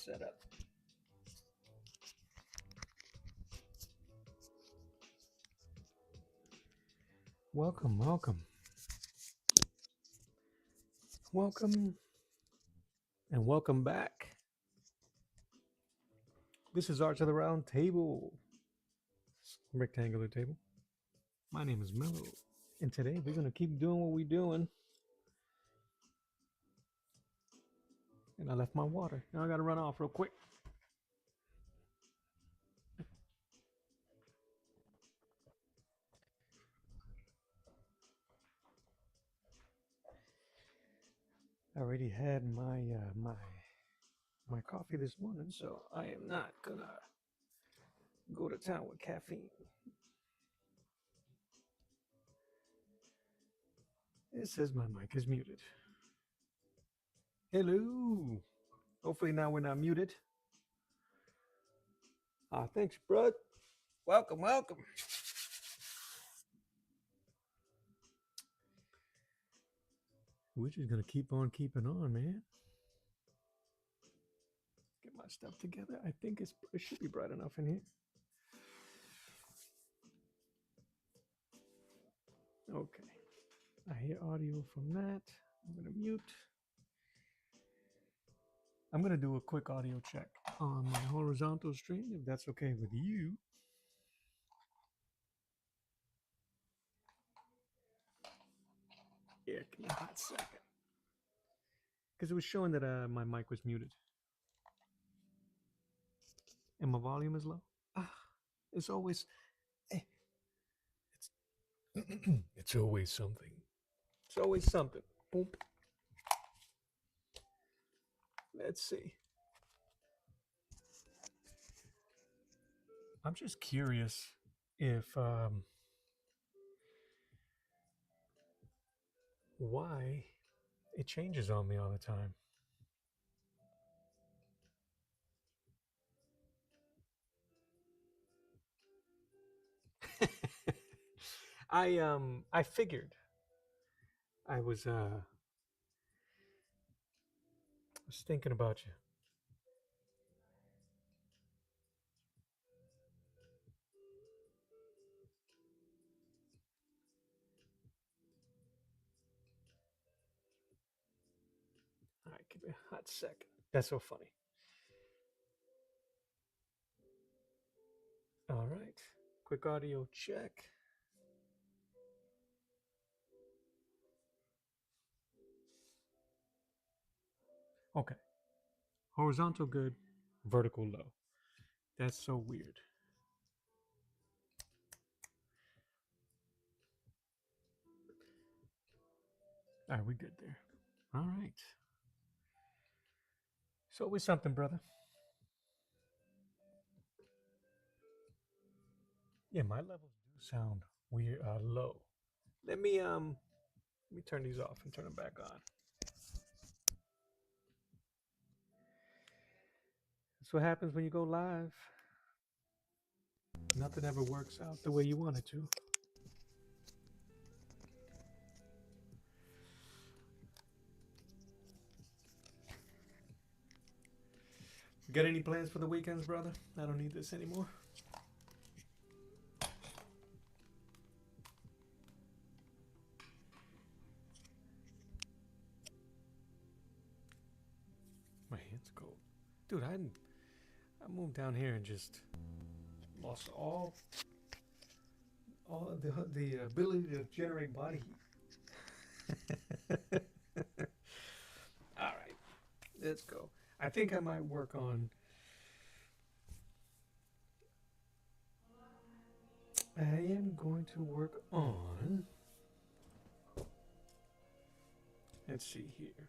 set up. Welcome, welcome. Welcome and welcome back. This is Art to the Round Table, rectangular table. My name is Mello, and today we're going to keep doing what we're doing. And I left my water. Now I got to run off real quick. I already had my coffee this morning, so I am not gonna go to town with caffeine. It says my mic is muted. Hello. Hopefully now we're not muted. Thanks, bud. Welcome, welcome. We're just gonna keep on keeping on, man. Get my stuff together. I think it should be bright enough in here. Okay. I hear audio from that. I'm gonna mute. I'm gonna do a quick audio check on my horizontal stream, if that's okay with you. Yeah, give me a hot second. Because it was showing that my mic was muted. And my volume is low. It's always... It's, it's always something. It's always something. Boom. Let's see. I'm just curious if... why it changes on me all the time. I figured I was thinking about you. All right, give me a hot second. That's so funny. All right, quick audio check. Okay. Horizontal good, vertical low. That's so weird. All right, we good there. All right. So always something, brother. Yeah, my levels do sound weird, low. Let me turn these off and turn them back on. That's what happens when you go live. Nothing ever works out the way you want it to. Got any plans for the weekends, brother? I don't need this anymore. My hand's cold. Dude, I moved down here and just lost all the ability to generate body heat. All right, let's go. I think I might work on... I am going to work on... Let's see here.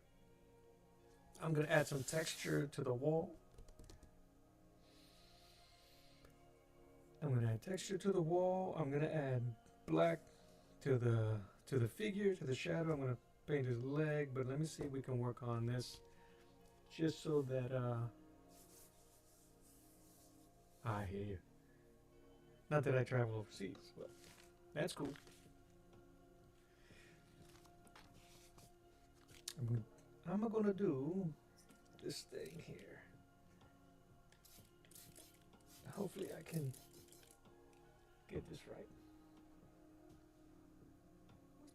I'm going to add some texture to the wall. I'm going to add texture to the wall. I'm going to add black to the figure, to the shadow. I'm going to paint his leg, but let me see if we can work on this just so that I hear you. Not that I travel overseas, but that's cool. I'm gonna do this thing here. hopefully I can get this right.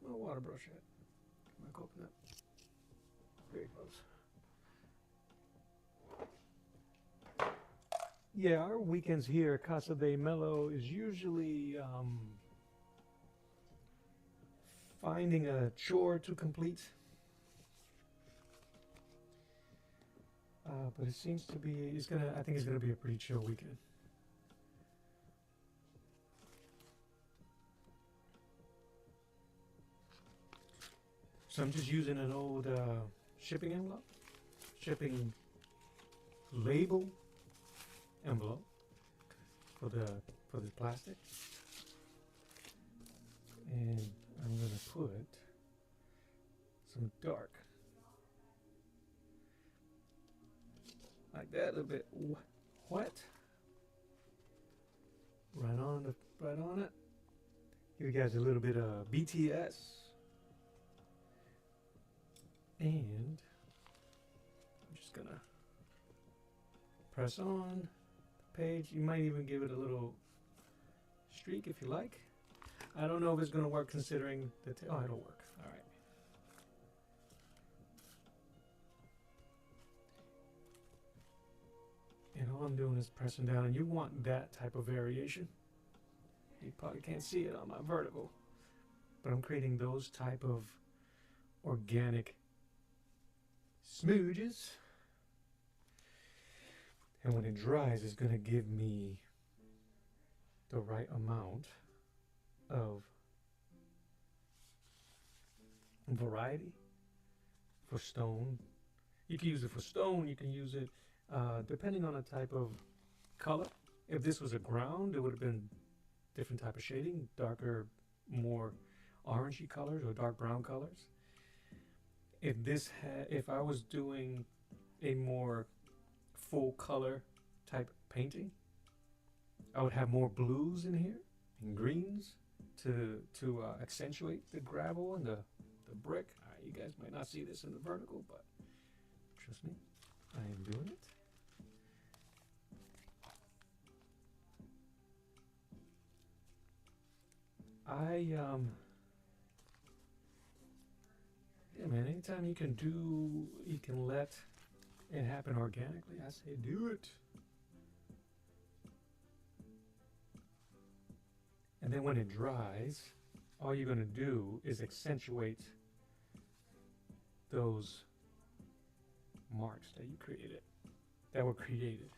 Where's my water brush at? My coconut. There it goes. Yeah, our weekends here at Casa de Mello is usually finding a chore to complete. But it seems to be, I think it's gonna be a pretty chill weekend. So I'm just using an old shipping envelope, shipping label envelope for the plastic, and I'm gonna put some dark like that, a little bit wet, right on it. Give you guys a little bit of BTS, and I'm just gonna press on the page. You might even give it a little streak if you like. I don't know if it's gonna work considering the oh, it'll work. All right. And all I'm doing is pressing down, and you want that type of variation. You probably can't see it on my vertical, but I'm creating those type of organic smooches. And when it dries, it's going to give me the right amount of variety for stone. You can use it for stone, you can use it depending on the type of color. If this was a ground, it would have been different type of shading, darker, more orangey colors or dark brown colors. If I was doing a more full color type painting, I would have more blues in here and greens to accentuate the gravel and the brick. You guys might not see this in the vertical, but trust me, I am doing it. Yeah, man, anytime you can let it happen organically, I say do it. And then when it dries, all you're going to do is accentuate those marks that were created.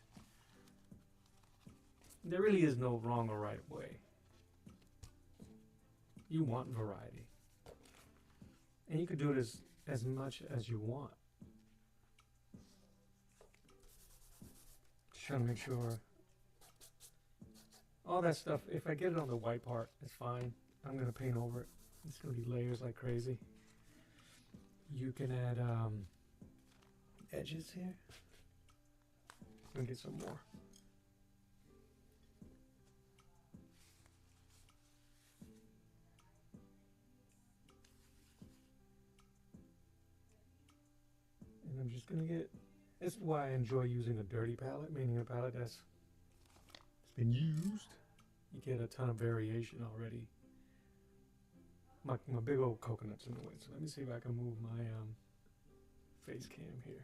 There really is no wrong or right way. You want variety. And you can do it as much as you want. Just trying to make sure all that stuff, if I get it on the white part, it's fine. I'm going to paint over it. It's going to be layers like crazy. You can add edges here. I'm going to get some more. And I'm just going to get, this is why I enjoy using a dirty palette, meaning a palette that's been used. You get a ton of variation already. My big old coconut's in the way, so let me see if I can move my face cam here.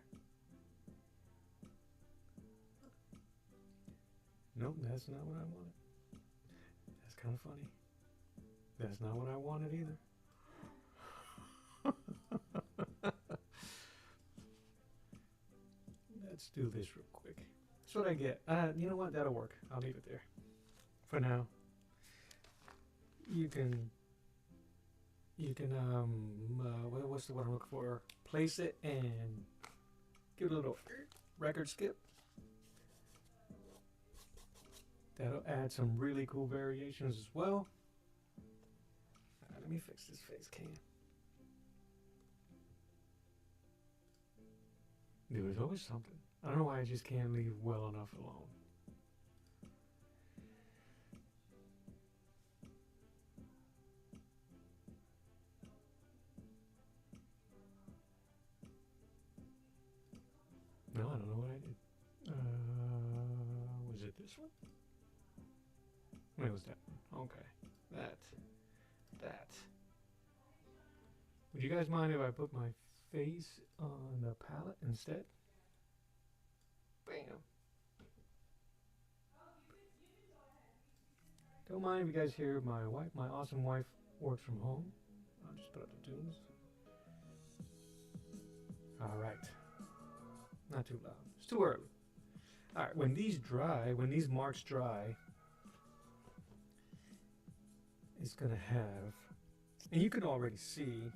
Nope, that's not what I wanted. That's kind of funny. That's not what I wanted either. Let's do this real quick. That's what I get. You know what? That'll work. I'll leave it there for now. You can what's the word I'm looking for? Place it and give it a little record skip. That'll add some really cool variations as well. Let me fix this face cam. Dude, there's always something. I don't know why I just can't leave well enough alone. No, I don't know what I did. Was it this one? Where was that? Okay. That. Would you guys mind if I put my face on the palette instead? Bam. Don't mind if you guys hear my wife. My awesome wife works from home. I'll just put up the tunes. All right. Not too loud. It's too early. All right. When these marks dry, it's gonna have, and you can already see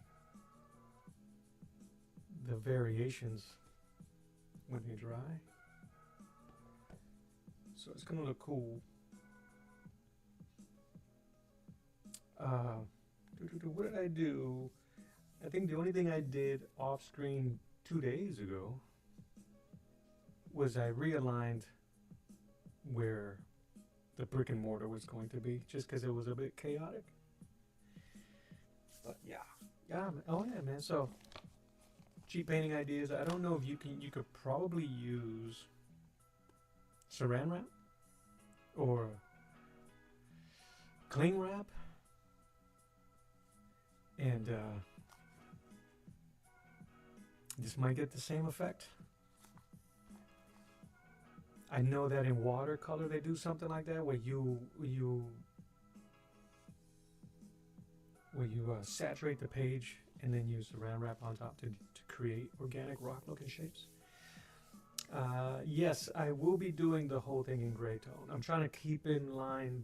the variations when they dry. So it's gonna look cool. What did I do? I think the only thing I did off screen 2 days ago was I realigned where the brick and mortar was going to be, just because it was a bit chaotic. But yeah, oh yeah, man. So cheap painting ideas. I don't know if you could probably use saran wrap or cling wrap, and this might get the same effect. I know that in watercolor they do something like that, where you saturate the page and then use saran wrap on top to create organic rock looking shapes. Yes, I will be doing the whole thing in gray tone. I'm trying to keep in line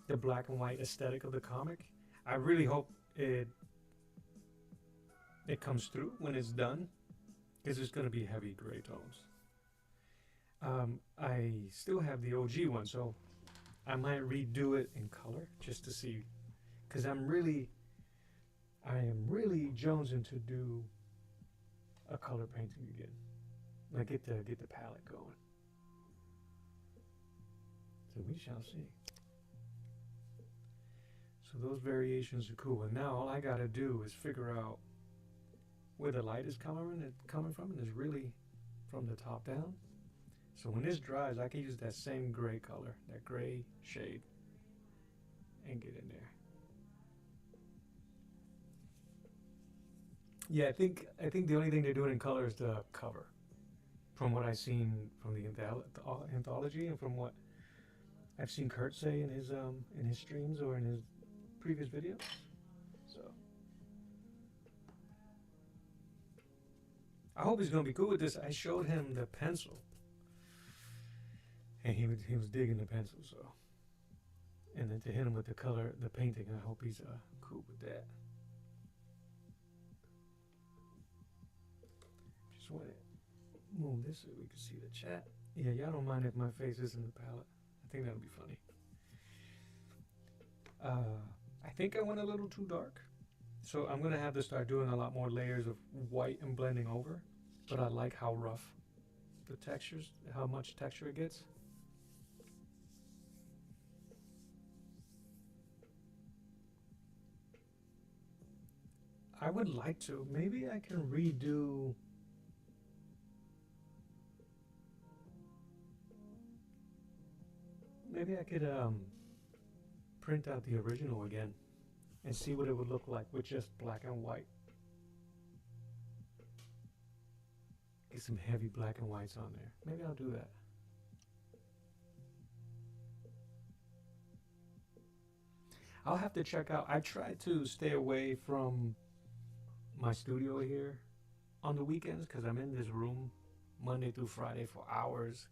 the black and white aesthetic of the comic. I really hope it comes through when it's done, because it's going to be heavy gray tones. I still have the OG one, so I might redo it in color just to see, because I am really jonesing to do a color painting again. Like get the palette going. So we shall see. So those variations are cool, and now all I gotta do is figure out where the light is coming from, and it's really from the top down. So when this dries, I can use that same gray color, that gray shade, and get in there. Yeah, I think the only thing they're doing in color is the cover, from what I've seen from the anthology, and from what I've seen Kurt say in his streams or in his previous videos. So I hope he's gonna be cool with this. I showed him the pencil, and he was digging the pencil. So, and then to hit him with the color, the painting, I hope he's cool with that. Just want to move this so we can see the chat. Yeah, y'all don't mind if my face is in the palette. I think that'll be funny. I think I went a little too dark, so I'm gonna have to start doing a lot more layers of white and blending over. But I like how rough the textures, how much texture it gets. I would like to. Maybe I can redo. Maybe I could print out the original again and see what it would look like with just black and white. Get some heavy black and whites on there. Maybe I'll do that. I'll have to check out. I try to stay away from my studio here on the weekends, because I'm in this room Monday through Friday for hours,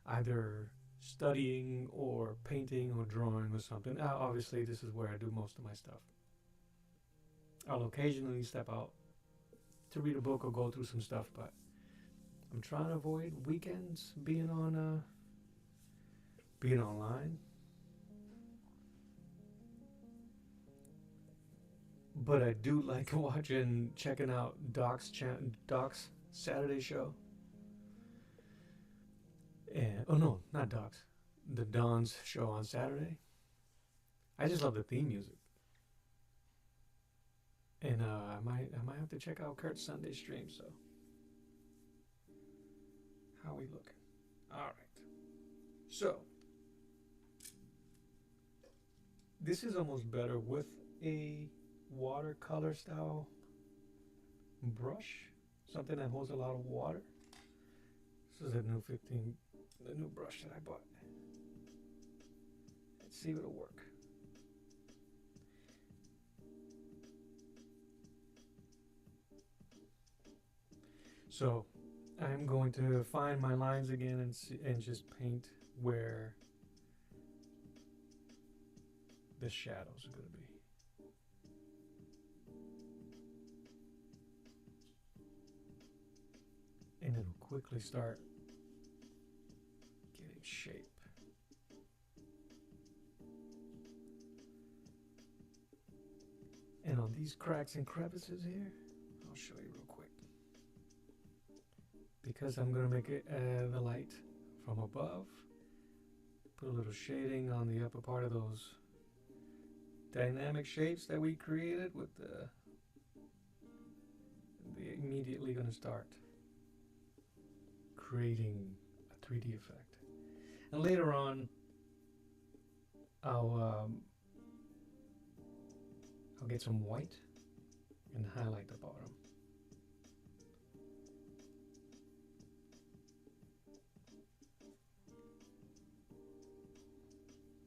either studying or painting or drawing or something. Obviously, this is where I do most of my stuff. I'll occasionally step out to read a book or go through some stuff, but I'm trying to avoid weekends being online. But I do like checking out Doc's Saturday show. And oh no, not Doc's, the Don's show on Saturday. I just love the theme music. And I might have to check out Kurt's Sunday stream. So how we looking? All right. So This is almost better with a watercolor style brush, something that holds a lot of water. This is a new 15, the new brush that I bought. Let's see if it'll work. So I'm going to find my lines again and just paint where the shadows are going to be. And it'll quickly start getting shape. And on these cracks and crevices here, I'll show you real quick. Because I'm going to make it the light from above, put a little shading on the upper part of those dynamic shapes that we created with the immediately going to start creating a 3D effect. And later on, I'll get some white and highlight the bottom.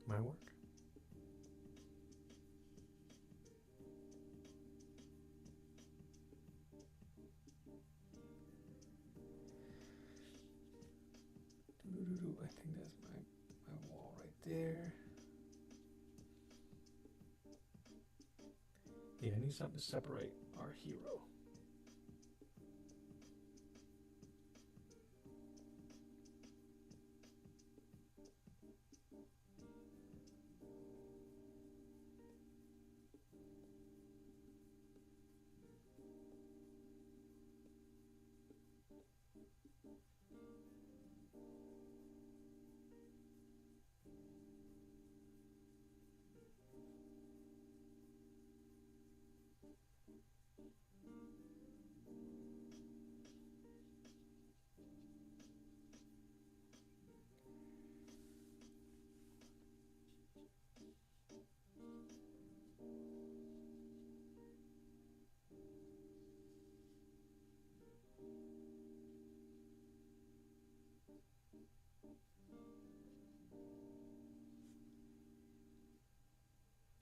My work. I think that's my wall right there. Yeah, I need something to separate our hero.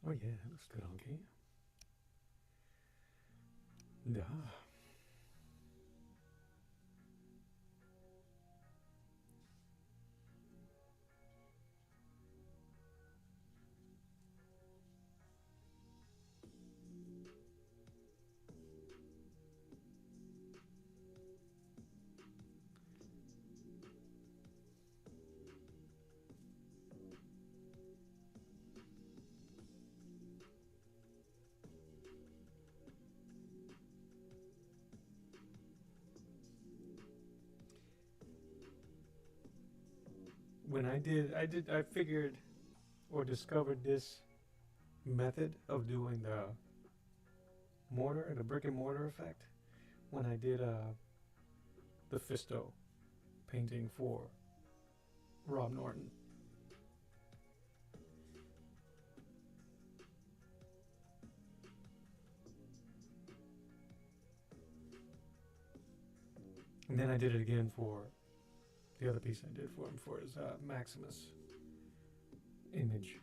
Oh yeah, that looks good on camera. Duh. When I figured or discovered this method of doing the mortar, the brick and mortar effect, when I did the Fisto painting for Rob Norton. And then I did it again for the other piece I did for him for his Maximus image.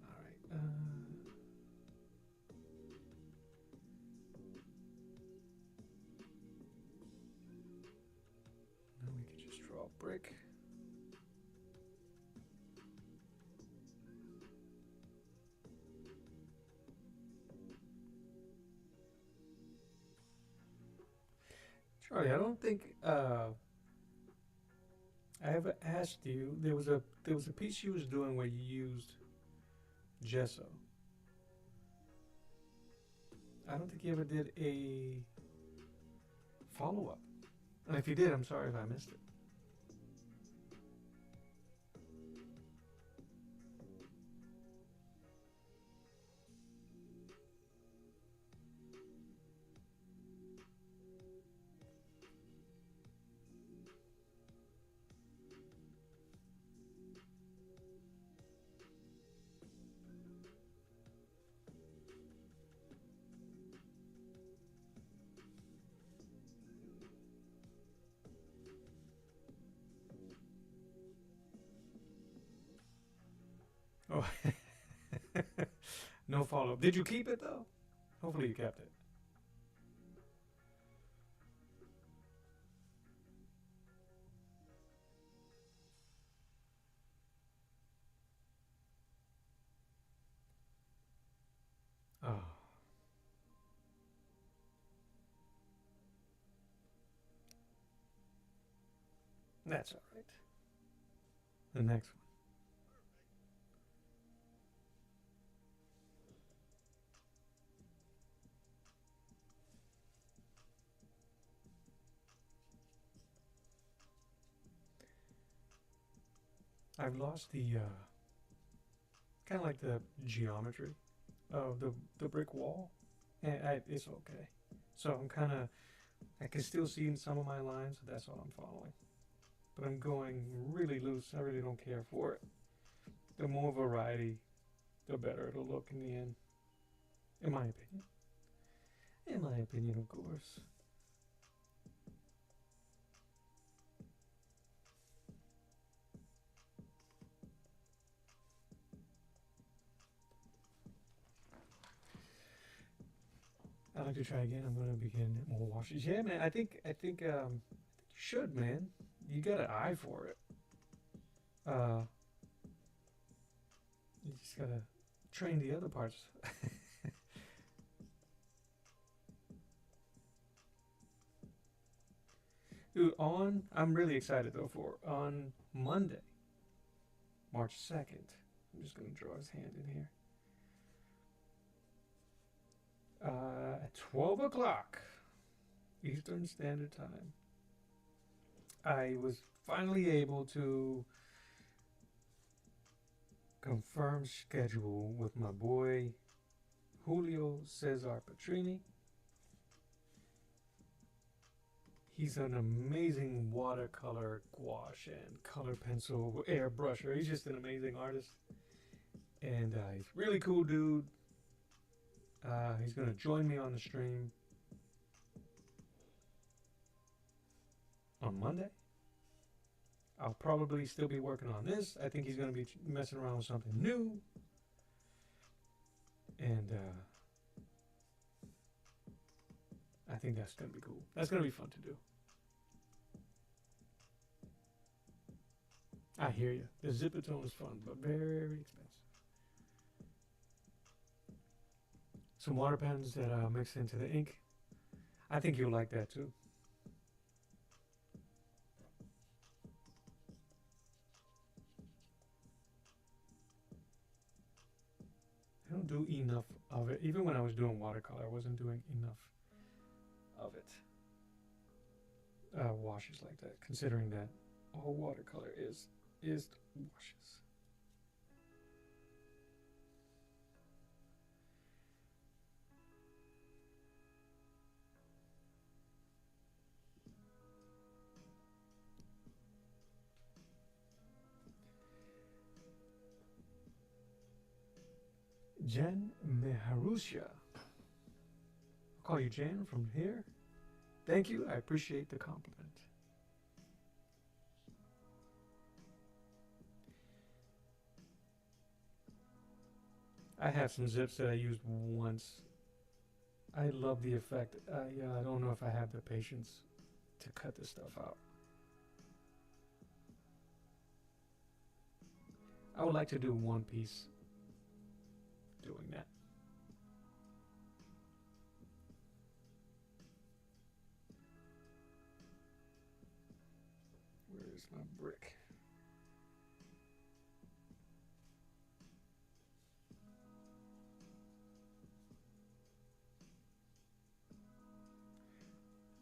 All right. Now we can just draw a brick. Charlie, I don't think I ever asked you. There was a piece you was doing where you used gesso. I don't think you ever did a follow-up. And if you did, I'm sorry if I missed it. Oh, no follow up. Did you keep it though? Hopefully you kept it. Oh, that's all right. The next one. I've lost the kind of like the geometry of the brick wall, and it's okay. So I'm kind of I can still see in some of my lines. So that's all I'm following. But I'm going really loose. I really don't care for it. The more variety, the better it'll look in the end, in my opinion. In my opinion, of course. I'd like to try again. I'm gonna begin more washes. Yeah, man. I think you should, man. You got an eye for it. Uh, you just gotta train the other parts. Dude, I'm really excited though for on Monday, March 2nd. I'm just gonna draw his hand in here. At 12 o'clock Eastern Standard Time, I was finally able to confirm schedule with my boy Julio Cesar Petrini. He's an amazing watercolor gouache and color pencil airbrusher. He's just an amazing artist. And he's a really cool dude. He's going to join me on the stream on Monday. I'll probably still be working on this. I think he's going to be messing around with something new. And I think that's going to be cool. That's going to be fun to do. I hear you. The zipper tone is fun, but very expensive. Some water pens that mix into the ink. I think you'll like that too. I don't do enough of it. Even when I was doing watercolor, I wasn't doing enough of it. Washes like that, considering that all watercolor is washes. Jen Meharusha. I'll call you Jan from here. Thank you. I appreciate the compliment. I have some zips that I used once. I love the effect. I don't know if I have the patience to cut this stuff out. I would like to do one piece doing that. Where's my brick?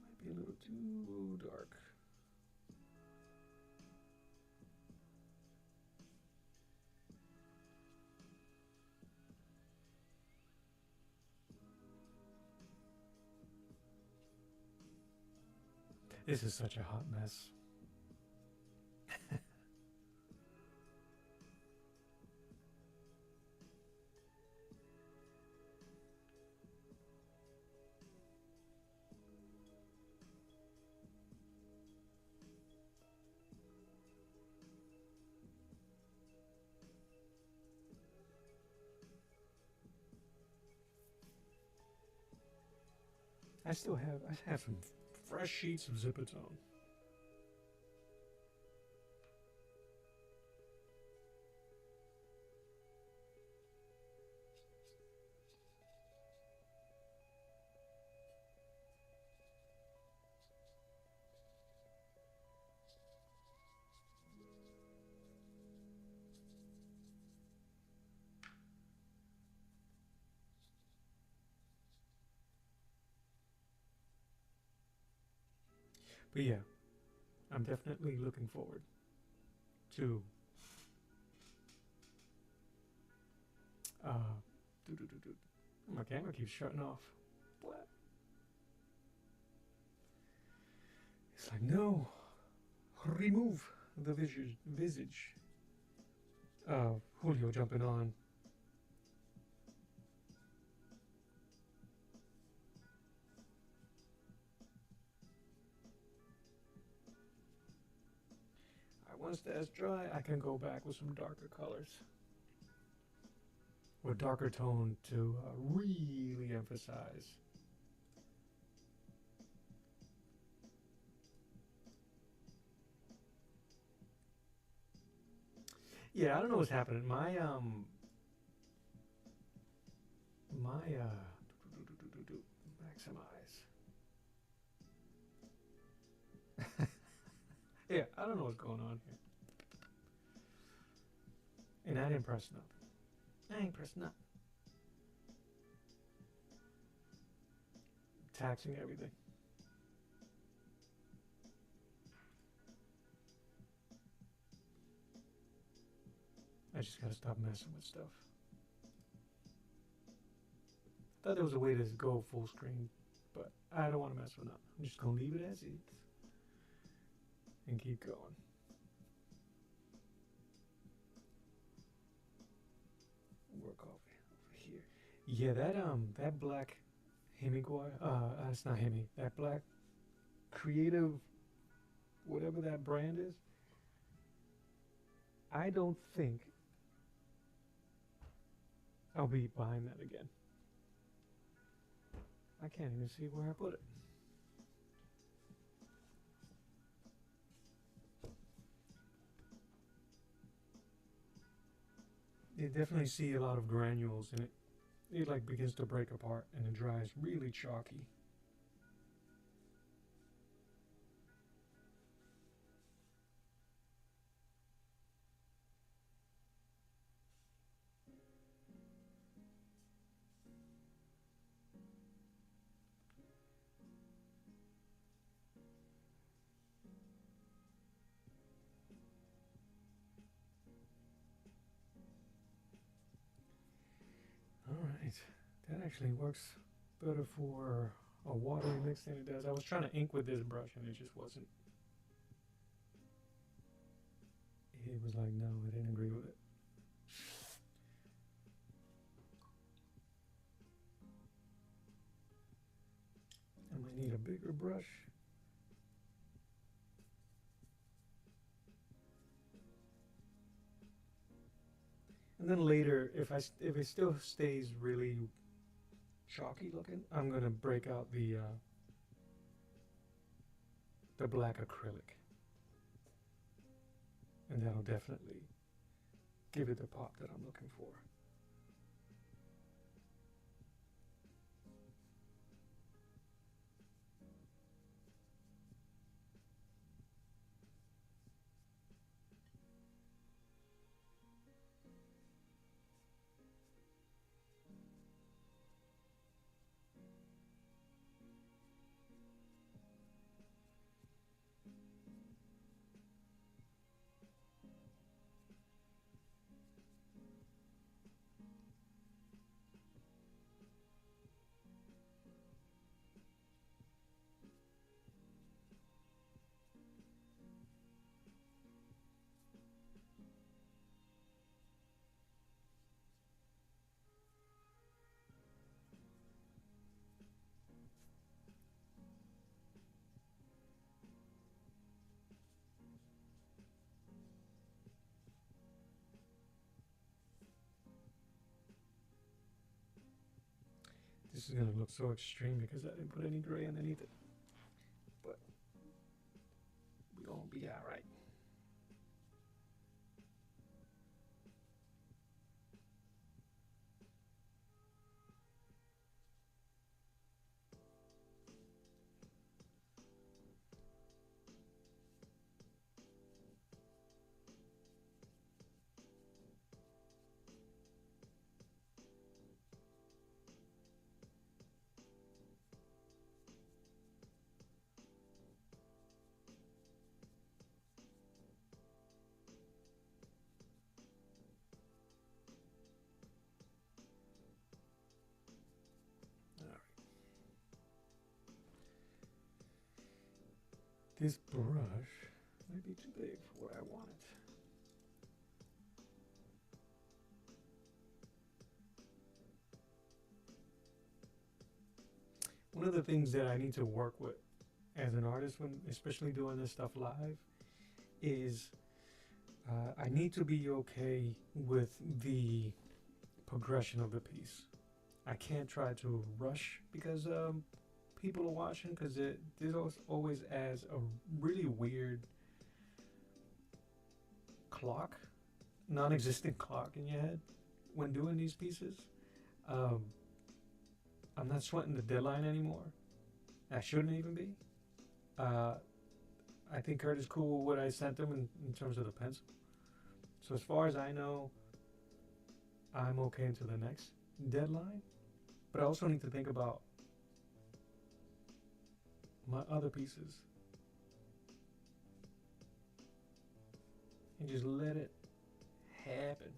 Might be a little too dark. This is such a hot mess. I have some fresh sheets of Zipatone. But yeah, I'm definitely looking forward to uh, my camera keeps shutting off. What? It's like, no, remove the visage. Julio jumping on. Once that's dry, I can go back with some darker colors. Or darker tone to really emphasize. Yeah, I don't know what's happening. Maximize. Yeah, I don't know what's going on here. And I didn't press nothing. I ain't pressed nothing. Taxing everything. I just gotta stop messing with stuff. I thought there was a way to go full screen, but I don't want to mess with that. I'm just gonna leave it as is and keep going. Work over here. Yeah, that black Hemingway, it's not Hemi, that black creative, whatever that brand is, I don't think I'll be buying that again. I can't even see where I put it. You definitely see a lot of granules in it. It like begins to break apart and it dries really chalky. Alright, that actually works better for a watery mix than it does. I was trying to ink with this brush and it just wasn't. It was like, no, I didn't agree with it. I might need a bigger brush. And then later, if it still stays really chalky looking, I'm gonna break out the black acrylic, and that'll definitely give it the pop that I'm looking for. This is gonna look so extreme because I didn't put any gray underneath it. But we gonna be alright. This brush might be too big for what I wanted. One of the things that I need to work with as an artist, when especially doing this stuff live, is I need to be okay with the progression of the piece. I can't try to rush because people are watching, because this always adds a really weird clock, non-existent clock in your head when doing these pieces. I'm not sweating the deadline anymore. I shouldn't even be. I think Kurt is cool with what I sent him in terms of the pencil. So as far as I know, I'm okay until the next deadline. But I also need to think about my other pieces and just let it happen.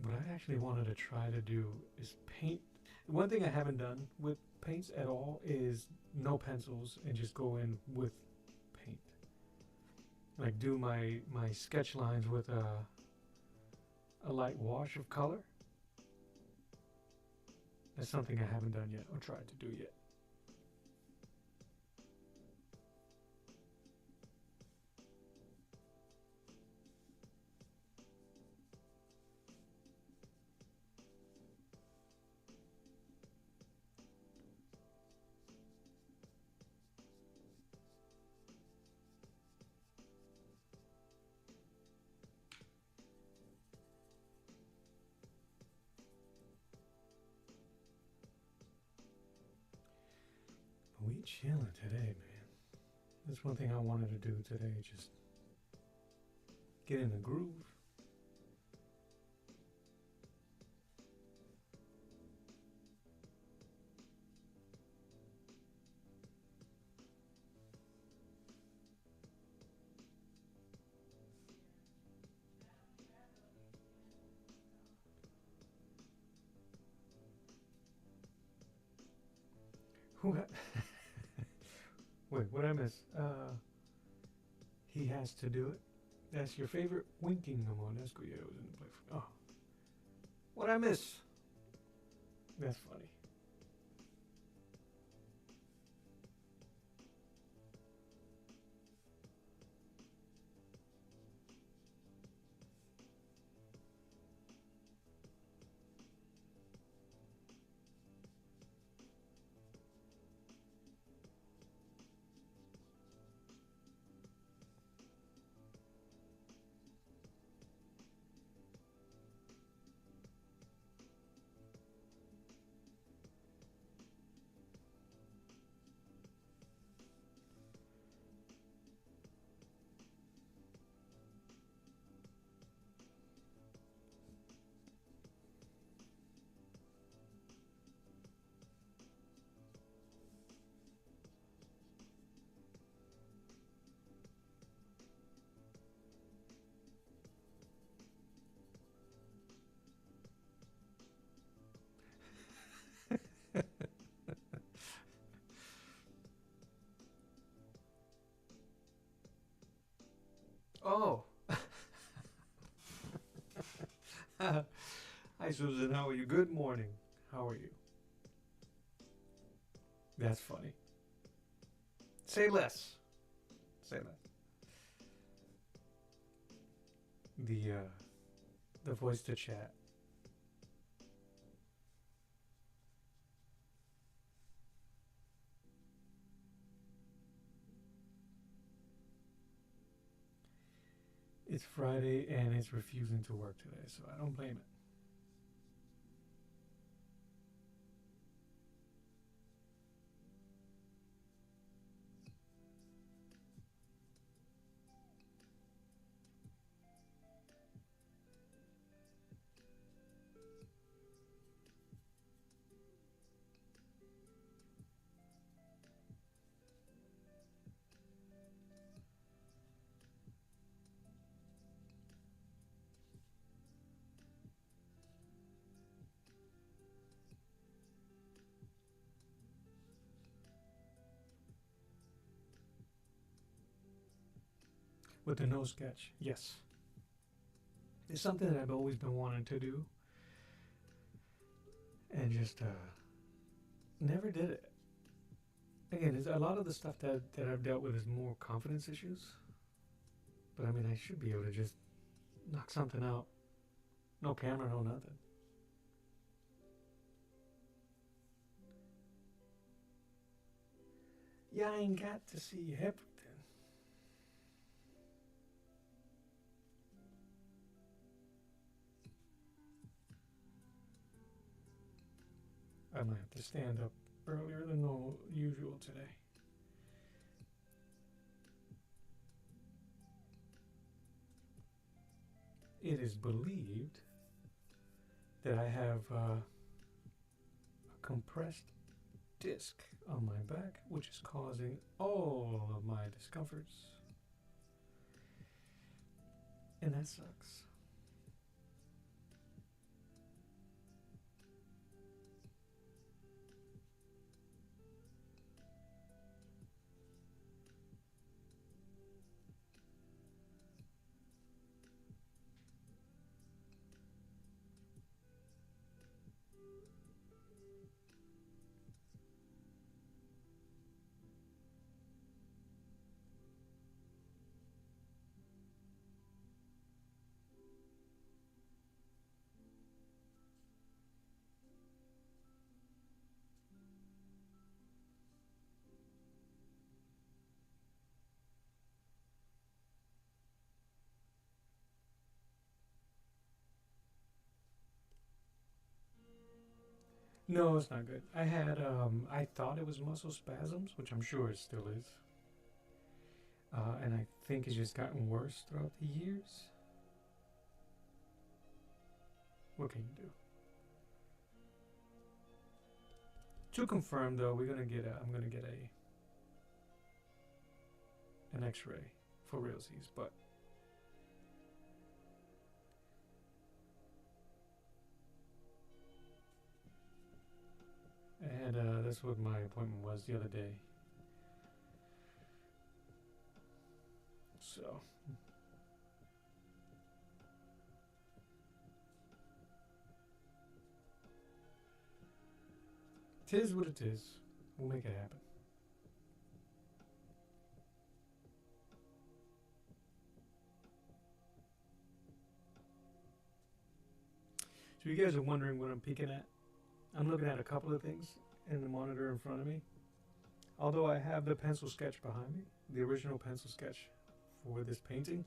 What I actually wanted to try to do is paint. One thing I haven't done with paints at all is no pencils and just go in with paint. Like do my sketch lines with a light wash of color. That's something I haven't done yet or tried to do yet. We chilling today, man. That's one thing I wanted to do today, just get in the groove. Who Wait, what I miss? He has to do it. That's your favorite winking Monesco. Yeah, it was in the play. Oh, what I miss? That's funny. Oh. Hi, Susan. How are you? Good morning. How are you? That's funny. Say less. Say less. the voice to chat. It's Friday and it's refusing to work today, so I don't blame it. With the nose sketch, yes. It's something that I've always been wanting to do and just never did it. Again, a lot of the stuff that I've dealt with is more confidence issues. But I mean, I should be able to just knock something out. No camera, no nothing. Yeah, I ain't got to see everything. I might have to stand up earlier than usual today. It is believed that I have a compressed disc on my back, which is causing all of my discomforts. And that sucks. No, it's not good. I thought it was muscle spasms, which I'm sure it still is. And I think it's just gotten worse throughout the years. What can you do? To confirm, though, I'm gonna get an X-ray for realsies, but and that's what my appointment was the other day. So. Tis what it is. We'll make it happen. So you guys are wondering what I'm peeking at? I'm looking at a couple of things in the monitor in front of me. Although I have the pencil sketch behind me, the original pencil sketch for this painting.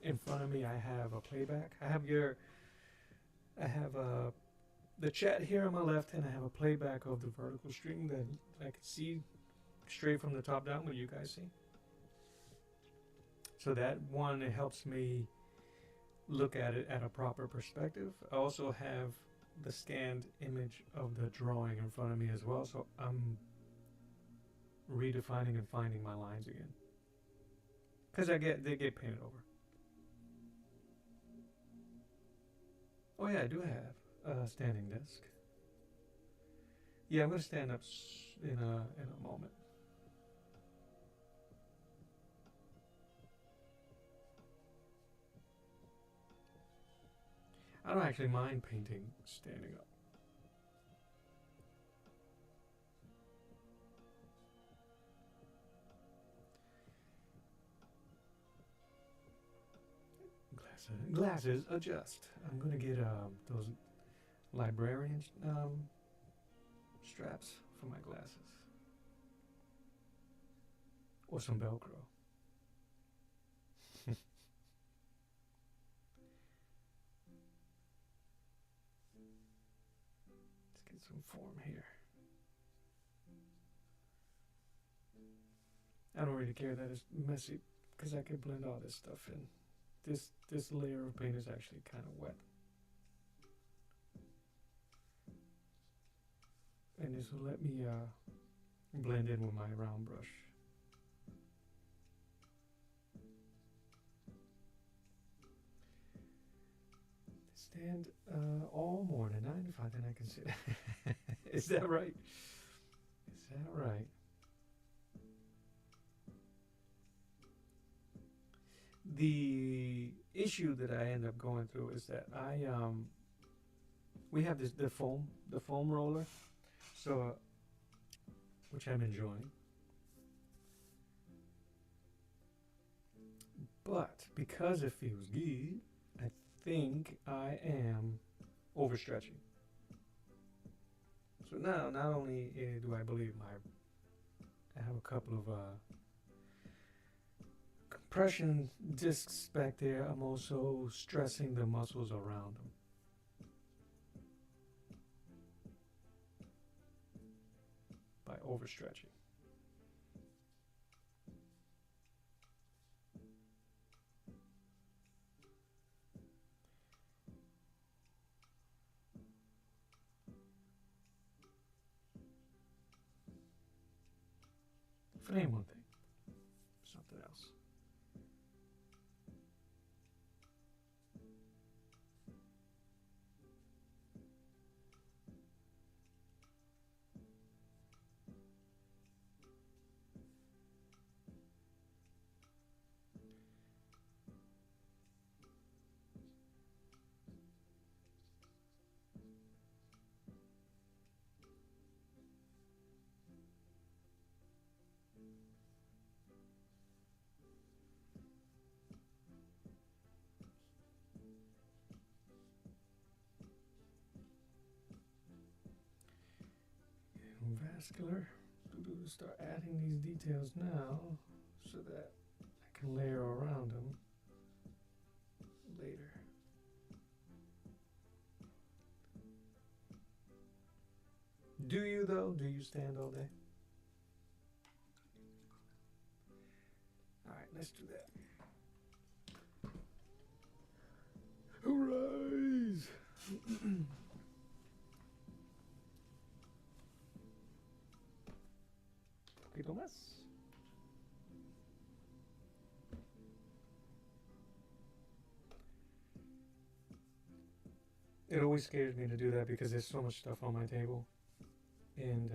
In front of me I have a playback. I have the chat here on my left, and I have a playback of the vertical stream that I can see straight from the top down, what you guys see. So that one, it helps me look at it at a proper perspective. I also have the scanned image of the drawing in front of me as well, so I'm redefining and finding my lines again. Because they get painted over. Oh yeah, I do have a standing desk. Yeah, I'm gonna stand up in a moment. I don't actually mind painting standing up. Glasses. glasses adjust. I'm gonna get those librarian straps for my glasses, or some Velcro. Let's get some form here. I don't really care that it's messy because I can blend all this stuff in. This layer of paint is actually kind of wet. And this will let me blend in with my round brush. Stand all morning, 9 to 5, then I can sit. Is that right? Is that right? The issue that I end up going through is that we have the foam roller, so which I'm enjoying, but because it feels good, I think I am overstretching. So now, not only do I believe I have a couple of compression discs back there, I'm also stressing the muscles around them. By overstretching. For name one thing, something else. Vascular. Start adding these details now so that I can layer around them later. Do you though? Do you stand all day? Alright, let's do that. Arise! Poquito más. It always scares me to do that because there's so much stuff on my table, and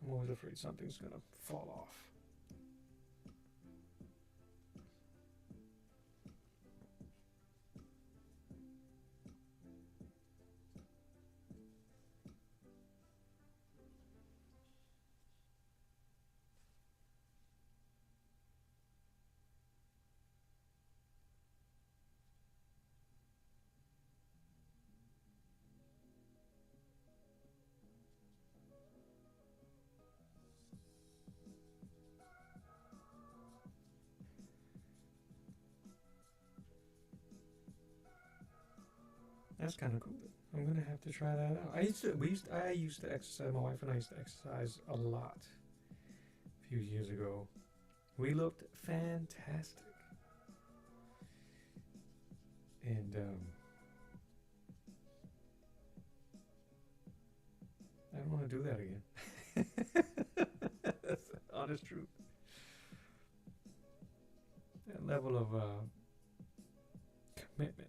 I'm always afraid something's gonna fall off. That's kind of cool. I'm gonna have to try that out. I used to exercise. My wife and I used to exercise a lot. A few years ago, we looked fantastic, and I don't want to do that again. That's the honest truth. That level of commitment.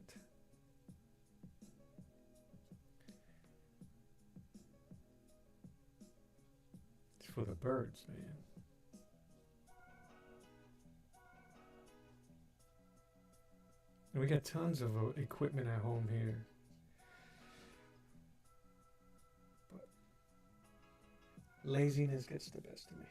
For the birds, man. And we got tons of equipment at home here. But laziness gets the best of me.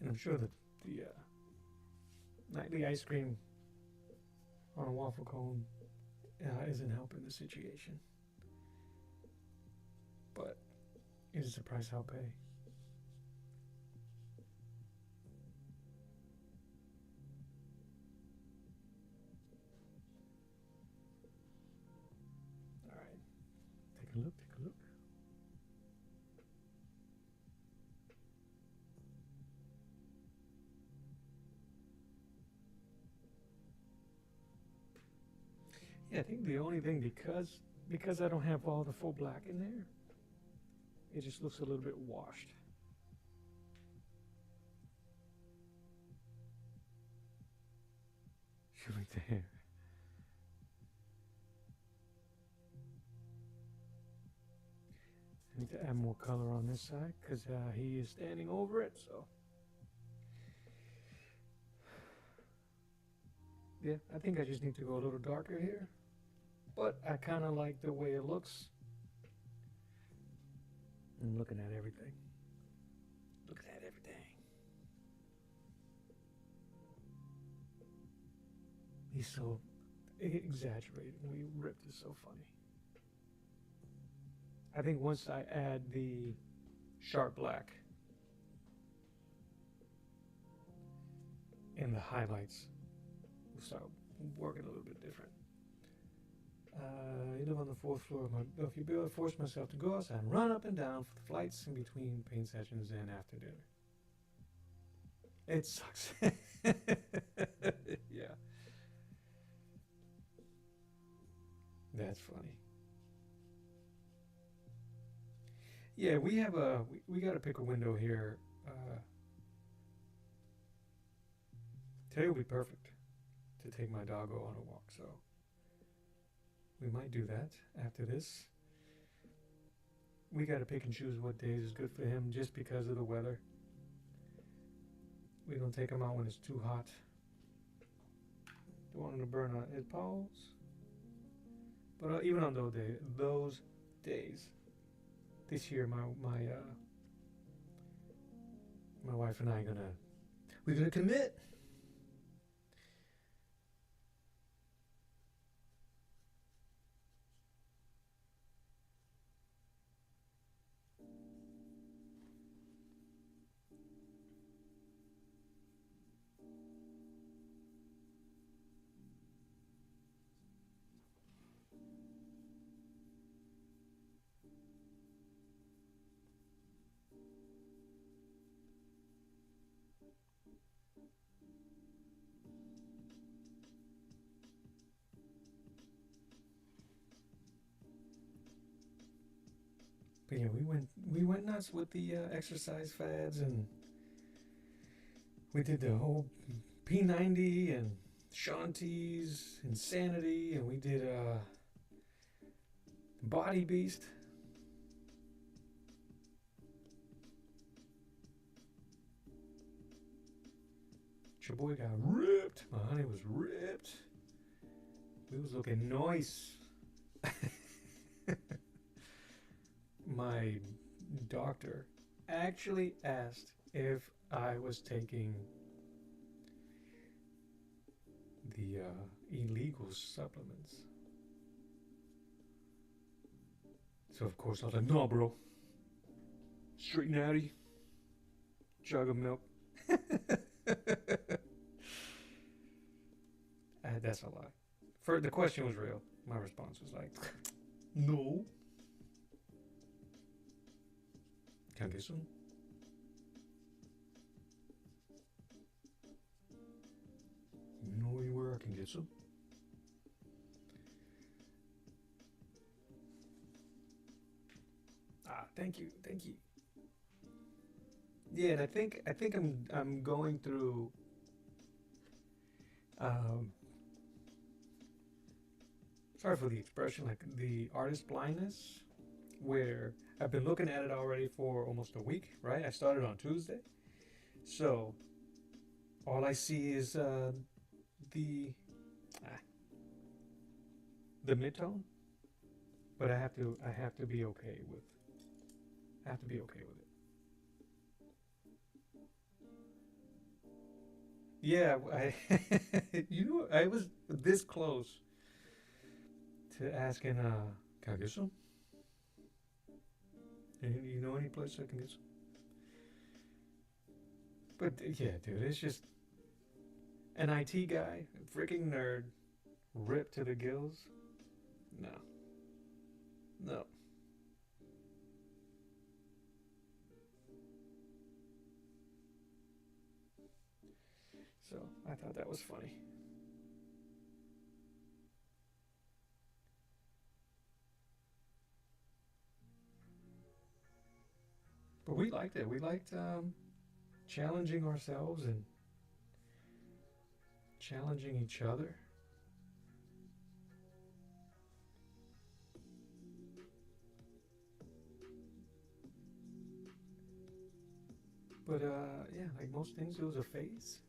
And I'm sure that the nightly ice cream on a waffle cone isn't helping the situation. But it is the price I'll pay. All right, take a look, take a look. Yeah, I think the only thing, because I don't have all the full black in there, it just looks a little bit washed. Right there. I need to add more color on this side because he is standing over it. So yeah, I think I just need to go a little darker here. But I kind of like the way it looks. I'm looking at everything. Looking at everything. He's so exaggerated. We ripped is so funny. I think once I add the sharp black and the highlights, we'll start working a little bit different. You live on the fourth floor of my If you I force myself to go outside and run up and down for the flights in between paint sessions and after dinner. It sucks. Yeah. That's funny. Yeah, we have we got to pick a window here. Today will be perfect to take my doggo on a walk, so we might do that after this. We got to pick and choose what days is good for him just because of the weather. We don't take him out when it's too hot. Don't want him to burn on his paws. But even on those days, this year my wife and I we're gonna commit. But yeah, we went nuts with the exercise fads, and we did the whole P90 and Shanties, Insanity, and we did Body Beast. Your boy got ripped. My honey was ripped. We was looking nice. My doctor actually asked if I was taking the illegal supplements. So of course I was like, no, bro. Straight natty, jug of milk. That's a lie. The question was real. My response was like, no. Can I get some? You know anywhere I can get some? Thank you, thank you. Yeah, and I think I'm going through um, sorry for the expression, like the artist blindness, where I've been looking at it already for almost a week, right? I started on Tuesday. So all I see is the ah, the midtone, but I have to be okay with I have to be okay with it. Yeah, I you know I was this close to asking can I get some? You know any place I can get some? But yeah, dude, it's just an IT guy, freaking nerd, ripped to the gills. No, no. So I thought that was funny. But we liked it. We liked challenging ourselves and challenging each other. But yeah, like most things, it was a phase.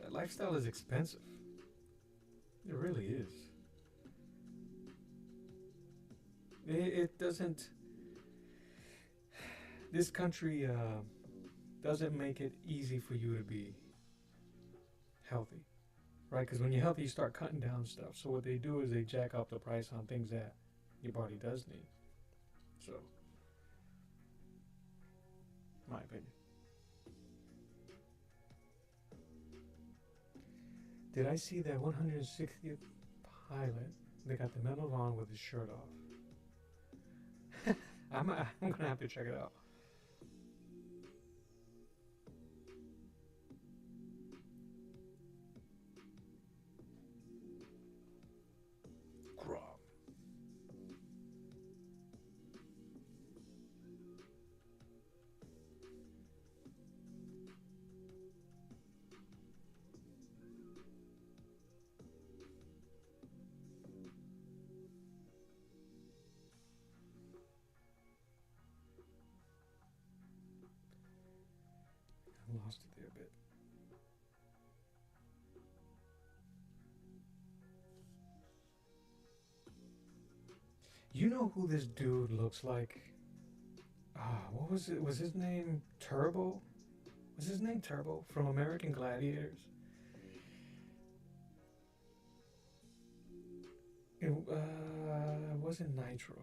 That lifestyle is expensive. It really is. It doesn't. This country doesn't make it easy for you to be healthy, right? Because when you're healthy, you start cutting down stuff. So what they do is they jack up the price on things that your body does need. So, my opinion. Did I see that 160th pilot? They got the medal on with his shirt off. I'm gonna have to check it out. Crop. I lost it there a bit. You know who this dude looks like? What was it? Was his name Turbo? Was his name Turbo from American Gladiators? It wasn't Nitro.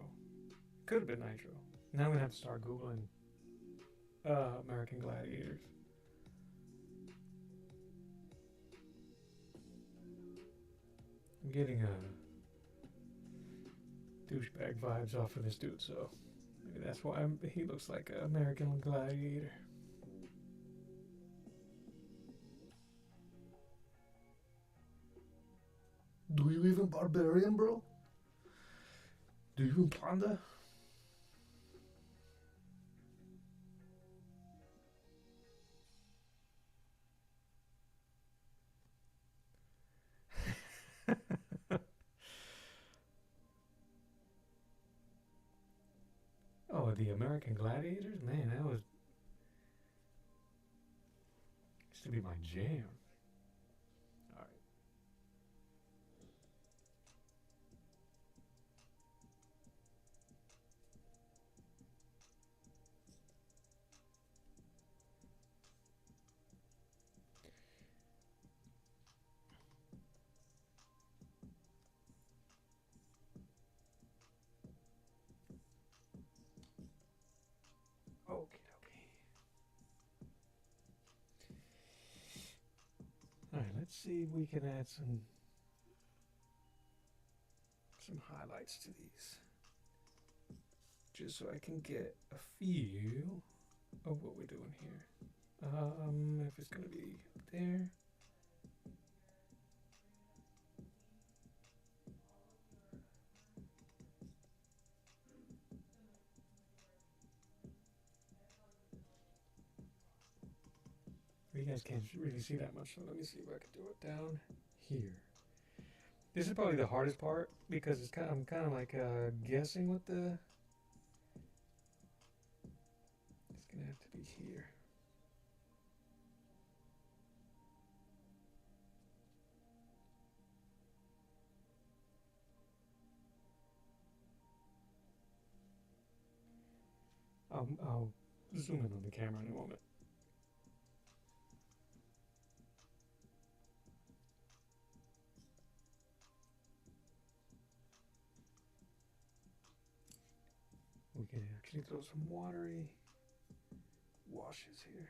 Could have been Nitro. Now I'm gonna have to start googling American Gladiators. I'm getting douchebag vibes off of this dude, so maybe that's why he looks like an American Gladiator. Do you even barbarian, bro? Do you even panda? Oh, the American Gladiators? Man, that was used to be my jam. All right. Okay, okay. All right, let's see if we can add some highlights to these, just so I can get a feel of what we're doing here. If it's gonna be up there. You guys can't really see that much, so let me see if I can do it down here. This is probably the hardest part because I'm kind of like guessing what the. It's gonna have to be here. I'll zoom in on the camera in a moment. we can actually throw some watery washes here.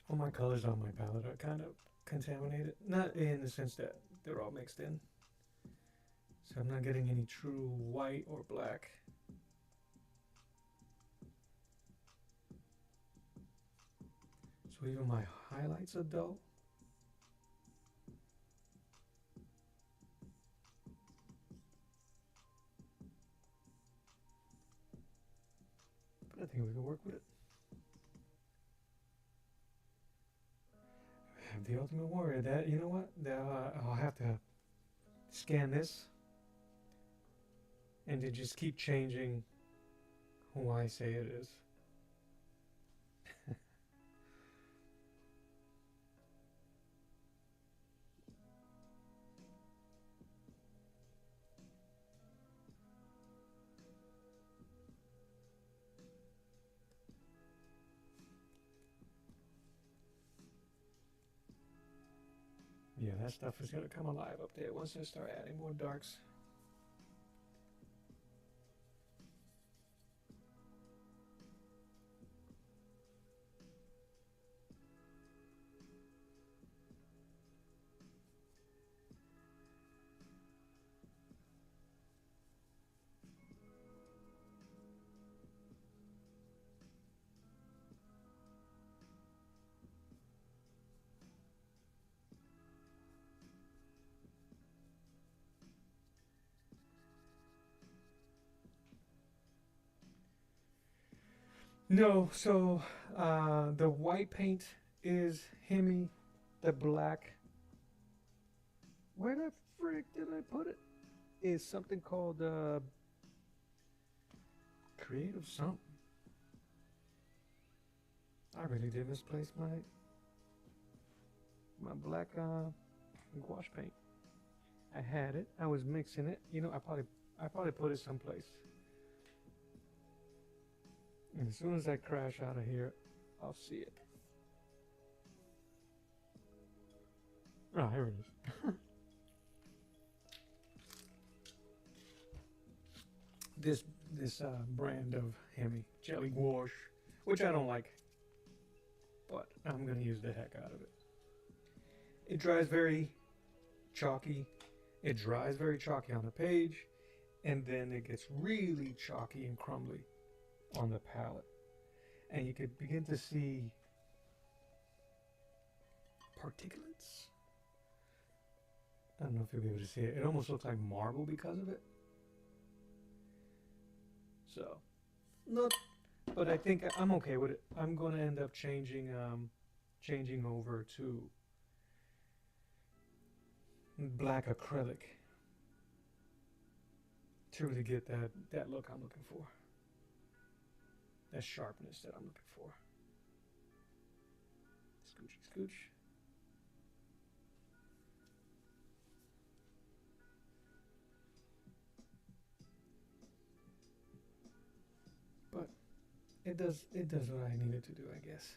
All my colors on my palette are kind of contaminated. Not in the sense that they're all mixed in. So I'm not getting any true white or black. So even my highlights are dull. But I think we can work with it. I have the Ultimate Warrior. That, you know what? I'll have to scan this and to just keep changing who I say it is. Yeah, that stuff is going to come alive up there once I start adding more darks. No, so the white paint is Hemi. The black, where the frick did I put it? Is something called Creative something. I really did misplace my black gouache paint. I had it. I was mixing it. You know, I probably put it someplace. And as soon as I crash out of here, I'll see it. Oh, here it is. this brand of Hemi jelly gouache, which I don't like, but I'm gonna use the heck out of it. It dries very chalky. It dries very chalky on the page, and then it gets really chalky and crumbly on the palette, and you could begin to see particulates. I don't know if you'll be able to see it. It almost looks like marble because of it. So, not, but I think I'm okay with it. I'm going to end up changing over to black acrylic to really get that look I'm looking for. That sharpness that I'm looking for. Scoochy scooch. But it does what I needed to do, I guess.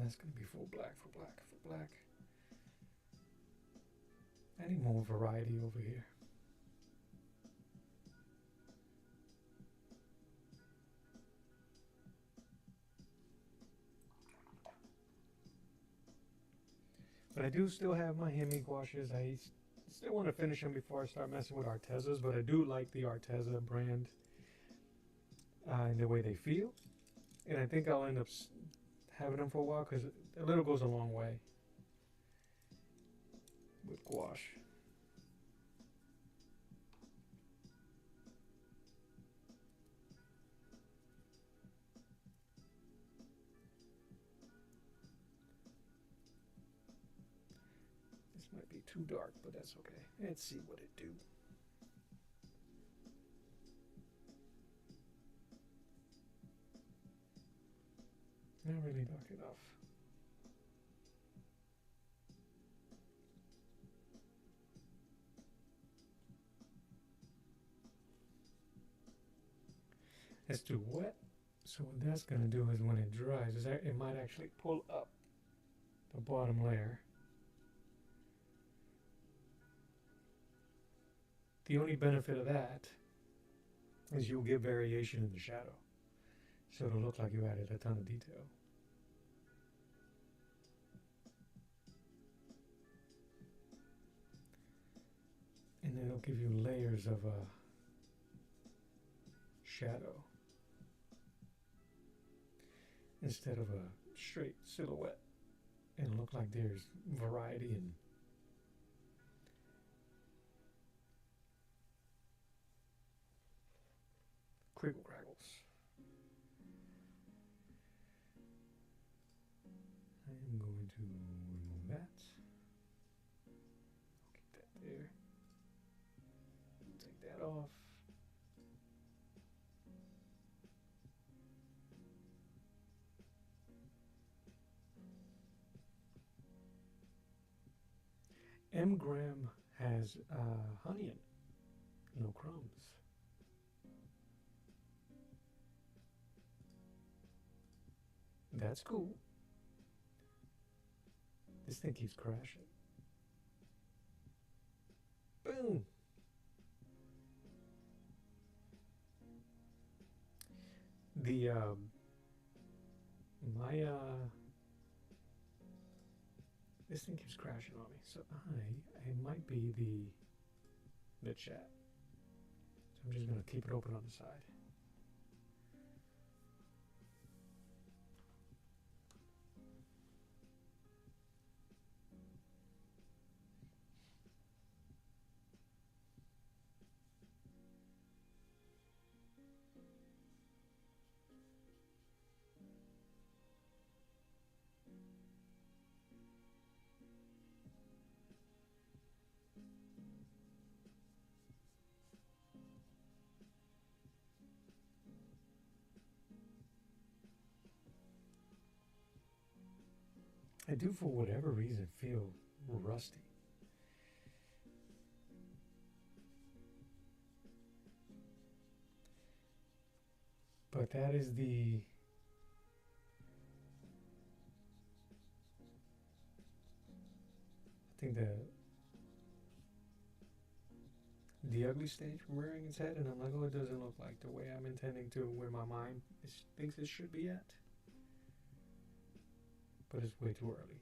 That's gonna be full black, for black, for black. I need more variety over here. But I do still have my Hemi gouaches. I still want to finish them before I start messing with Artezas, but I do like the Arteza brand and the way they feel. And I think I'll end up having them for a while because a little goes a long way with gouache. This might be too dark, but that's okay. Let's see what it do. Not really dark enough. It's too wet. So what that's going to do is when it dries, it might actually pull up the bottom layer. The only benefit of that is you'll get variation in the shadow. So it'll look like you added a ton of detail. And then it'll give you layers of shadow instead of a straight silhouette. It'll look like there's variety and crinkle crackles. I'm going to remove that. Keep that there. Take that off. M-gram has honey in it, no crumbs. That's cool. This thing keeps crashing. Boom! The, this thing keeps crashing on me, so it might be the chat. So I'm just gonna keep it open on the side. I do, for whatever reason, feel rusty. But that is I think the ugly stage rearing its head, and I'm like, oh, it doesn't look like the way I'm intending to, where my mind thinks it should be at. But it's way too early.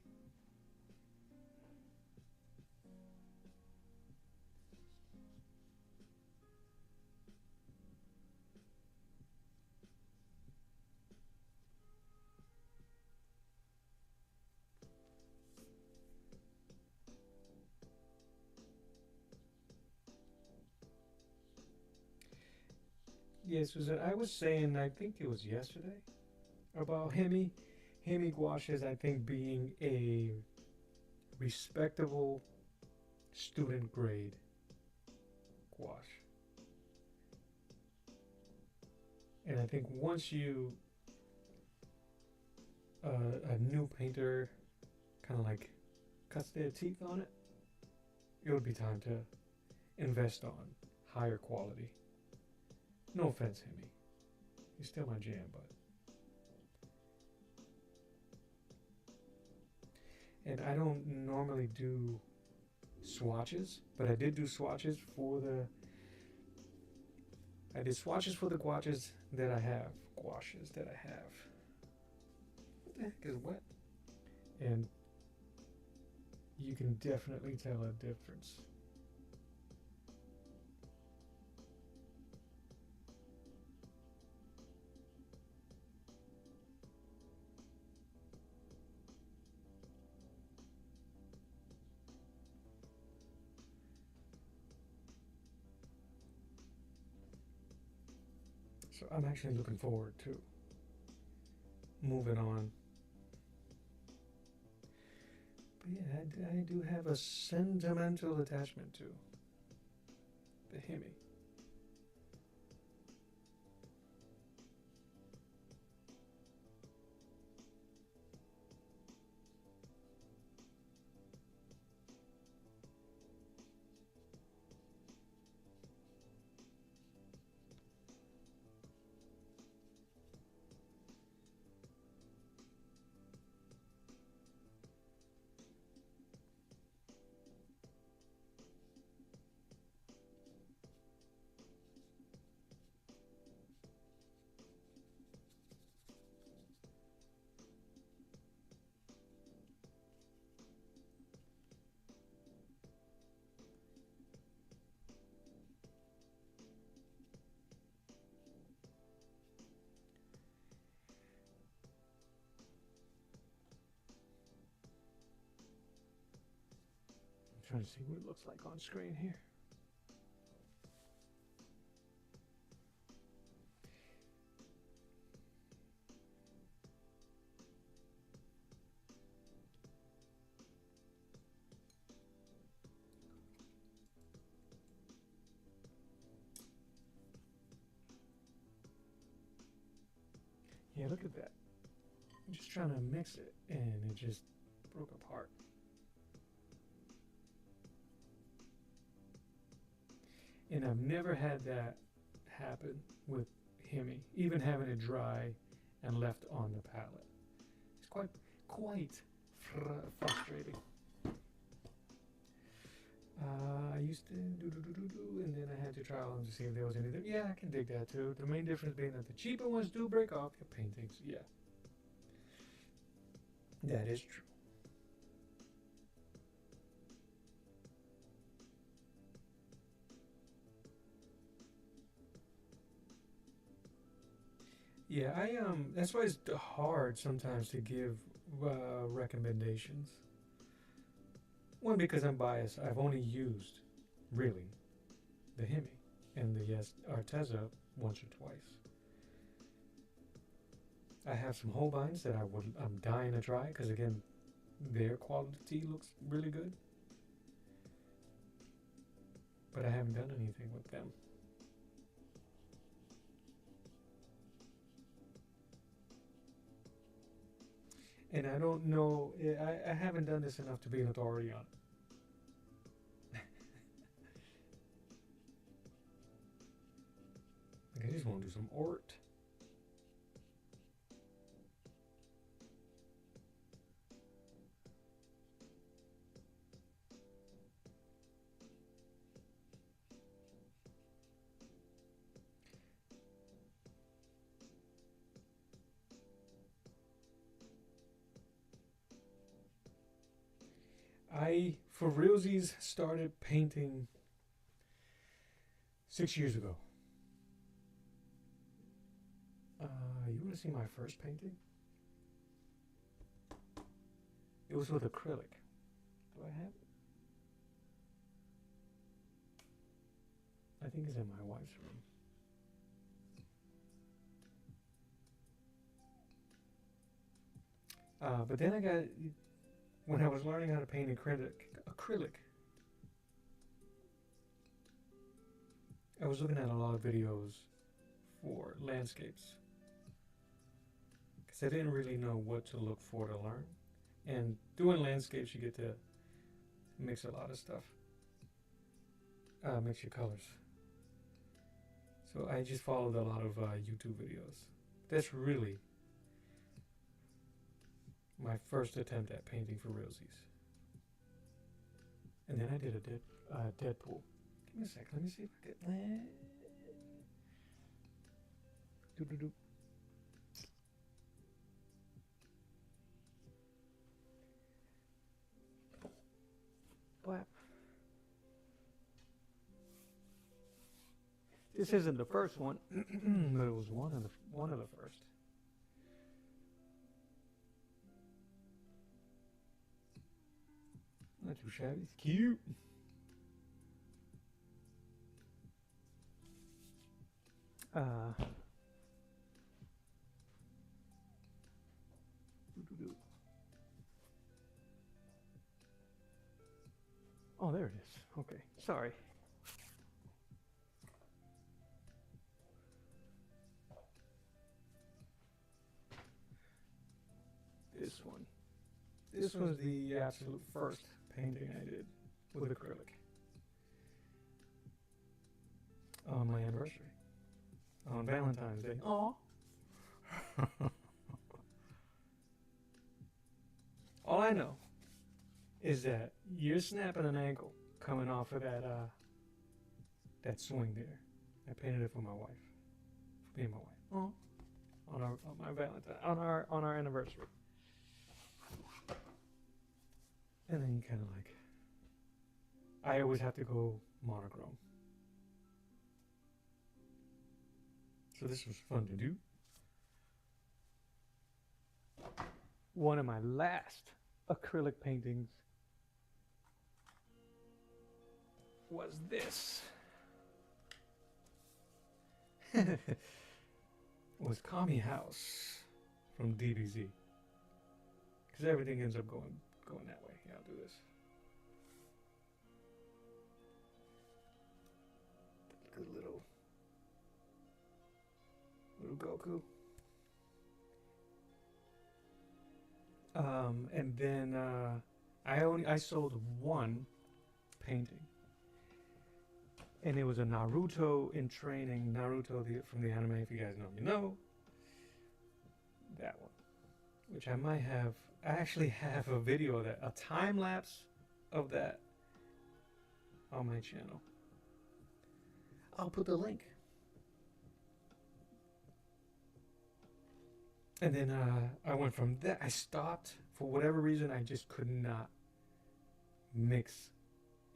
Yeah, Susan, I was saying, I think it was yesterday, about Hemi gouaches, I think, being a respectable student grade gouache. And I think once a new painter kind of like cuts their teeth on it, it would be time to invest on higher quality. No offense, Hemi. You're still my jam, but. And I don't normally do swatches, but I did do swatches for the. I did swatches for the gouaches that I have. Gouaches that I have. What the heck is wet? And you can definitely tell a difference. So I'm actually looking forward to moving on. But yeah, I do have a sentimental attachment to the Hemi. trying to see what it looks like on screen here. Yeah, look at that. I'm just trying to mix it, and it just broke apart. And I've never had that happen with Hemi, even having it dry and left on the palette. It's quite frustrating. I used to and then I had to try them to see if there was anything. Yeah, I can dig that too. The main difference being that the cheaper ones do break off your paintings. Yeah, that is true. Yeah, that's why it's hard sometimes to give recommendations. One, because I'm biased. I've only used, really, the Hemi and the Arteza once or twice. I have some Holbeins that I'm dying to try because, again, their quality looks really good. But I haven't done anything with them. And I don't know, I haven't done this enough to be an authority on it. Like, I just want to do some art. I, for realsies, started painting 6 years ago. You want to see my first painting? It was with acrylic. Do I have it? I think it's in my wife's room. But then I got, when I was learning how to paint acrylic, I was looking at a lot of videos for landscapes because I didn't really know what to look for to learn. And doing landscapes, you get to mix a lot of stuff, mix your colors. So I just followed a lot of YouTube videos. That's really my first attempt at painting for realsies. And then I did a Deadpool. Give me a sec, let me see if I get... Doo-doo-doo. Blap. This isn't the first one, but it was one of the first. Not too shabby. It's cute. Oh, there it is. Okay, sorry. This one. This was the absolute first painting I did with acrylic on my anniversary, on Valentine's Day. Aww. All I know is that you're snapping an ankle coming off of that swing there. I painted it for my wife, for me and my wife. Aww. On my Valentine, on our anniversary. And then you kind of like, I always have to go monochrome. So this was fun to do. One of my last acrylic paintings was this. Was Kami House from DBZ. Because everything ends up going that way. Yeah, I'll do this. Good little Goku. And then I sold one painting, and it was a Naruto in training. Naruto from the anime. If you guys know, you know that one, which I might have. I actually have a video of that, a time lapse of that on my channel. I'll put the link. And then I went from that. I stopped for whatever reason. I just could not mix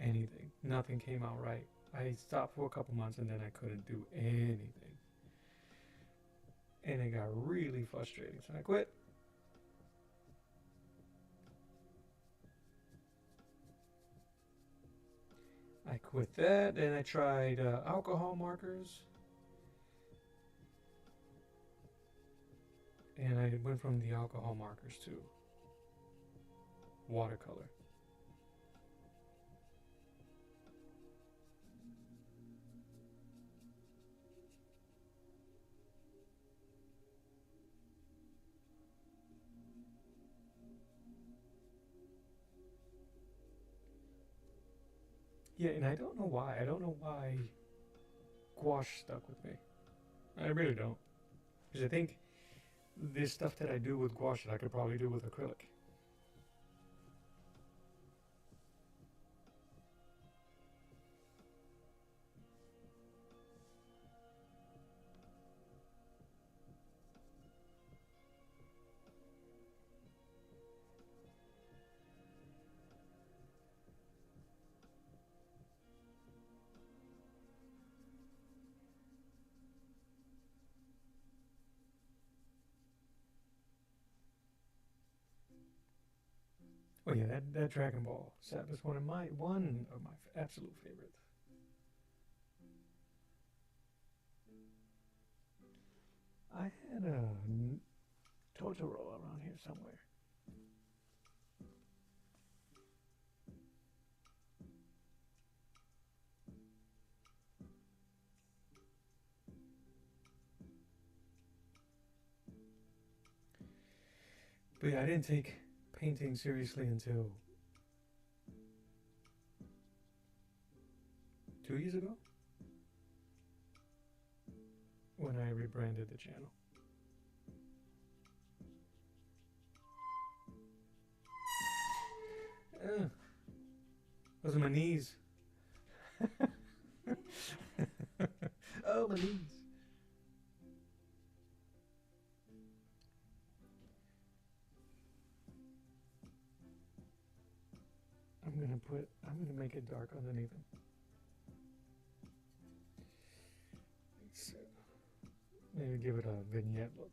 anything. Nothing came out right. I stopped for a couple months and then I couldn't do anything. And it got really frustrating. So I quit. I quit that and I tried alcohol markers. And I went from the alcohol markers to watercolor. Yeah, and I don't know why. I don't know why gouache stuck with me. I really don't. Because I think this stuff that I do with gouache, I could probably do with acrylic. Oh yeah, that Dragon Ball set was one of my absolute favorites. I had a Totoro around here somewhere. But yeah, I didn't take painting seriously until 2 years ago when I rebranded the channel. Those are my knees. Oh, my knees. I'm gonna make it dark underneath them. So, maybe give it a vignette look.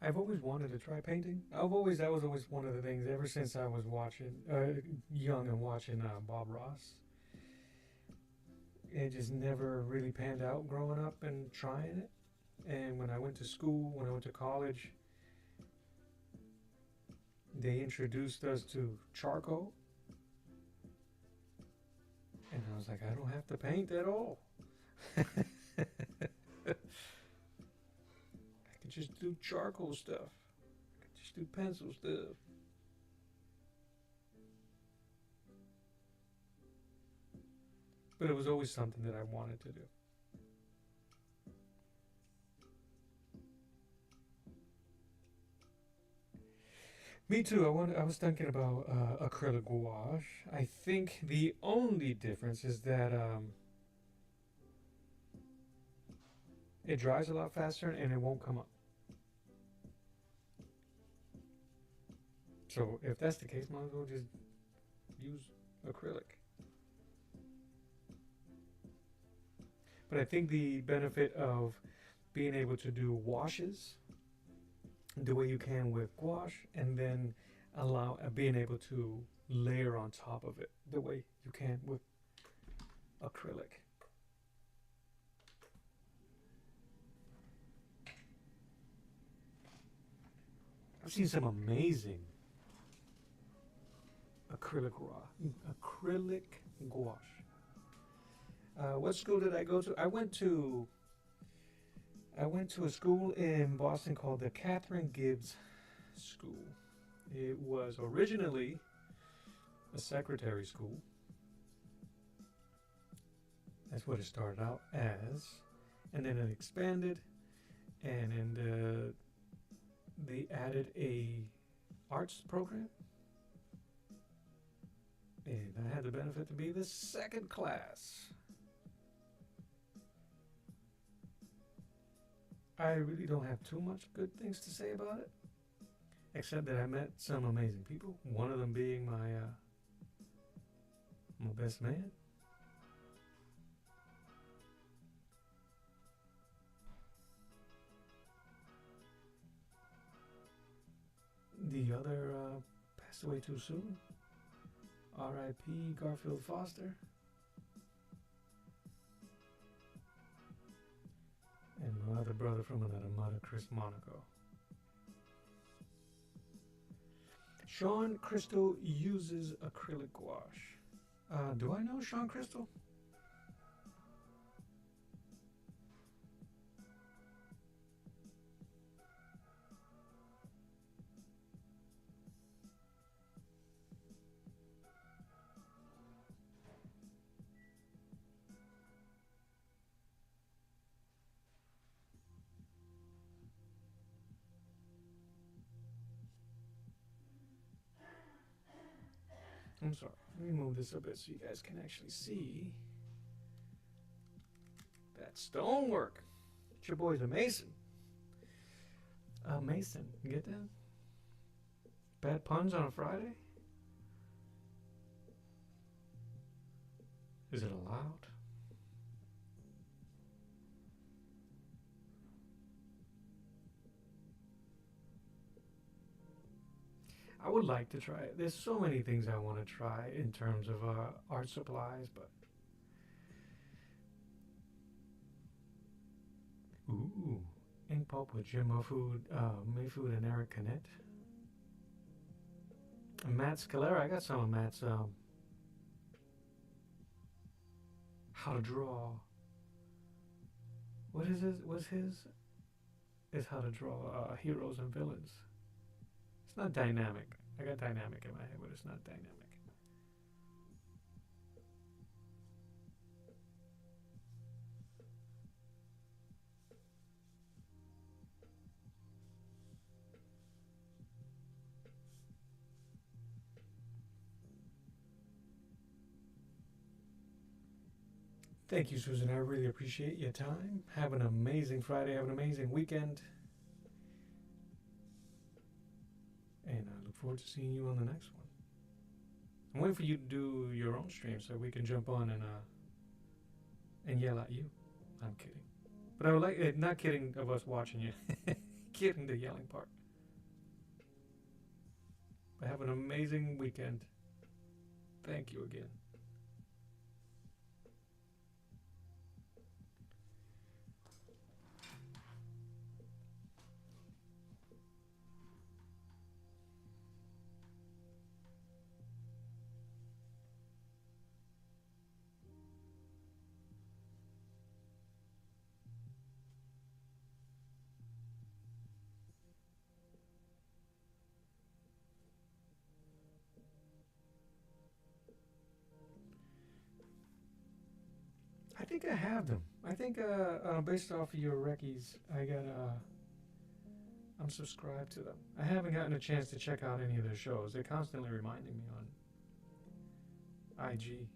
I've always wanted to try painting. That was always one of the things ever since I was young and watching Bob Ross. It just never really panned out growing up and trying it. And when I went to college, they introduced us to charcoal. And I was like, I don't have to paint at all. I could just do charcoal stuff. Let's do pencil stuff. But it was always something that I wanted to do. Me too. I was thinking about acrylic gouache. I think the only difference is that it dries a lot faster and it won't come up. So if that's the case, might as well just use acrylic. But I think the benefit of being able to do washes the way you can with gouache, and then allow being able to layer on top of it the way you can with acrylic. I've seen some amazing acrylic gouache. What school did I go to? I went to a school in Boston called the Catherine Gibbs School. It was originally a secretary school. That's what it started out as, and then it expanded, and they added a arts program, and I had the benefit to be the second class. I really don't have too much good things to say about it, except that I met some amazing people. One of them being my best man. The other passed away too soon. R.I.P. Garfield Foster. And my other brother from another mother, Chris Monaco. Sean Crystal uses acrylic gouache. Do I know Sean Crystal? I'm sorry, let me move this a bit so you guys can actually see that stonework. It's your boy's a mason. Mason, you get that? Bad puns on a Friday? Is it allowed? I would like to try it. There's so many things I want to try in terms of art supplies, but ooh, ink pulp with Jim Mayfood, and Eric Canet. And Matt Scalera. I got some of Matt's how to draw. What is his? What's his? Is how to draw heroes and villains. It's not dynamic. I got dynamic in my head, but it's not dynamic. Thank you, Susan. I really appreciate your time. Have an amazing Friday. Have an amazing weekend. And I look forward to seeing you on the next one. I'm waiting for you to do your own stream so we can jump on and yell at you. I'm kidding. But I would like, not kidding of us watching you, kidding the yelling part. But have an amazing weekend. Thank you again. think I have them. I think based off of your recce's, I'm subscribed to them. I haven't gotten a chance to check out any of their shows. They're constantly reminding me on IG.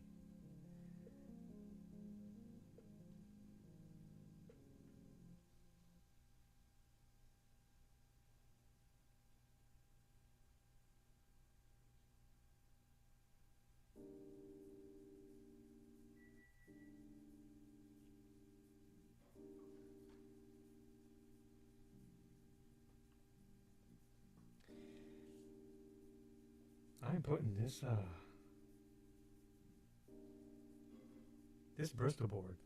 I'm putting this Bristol board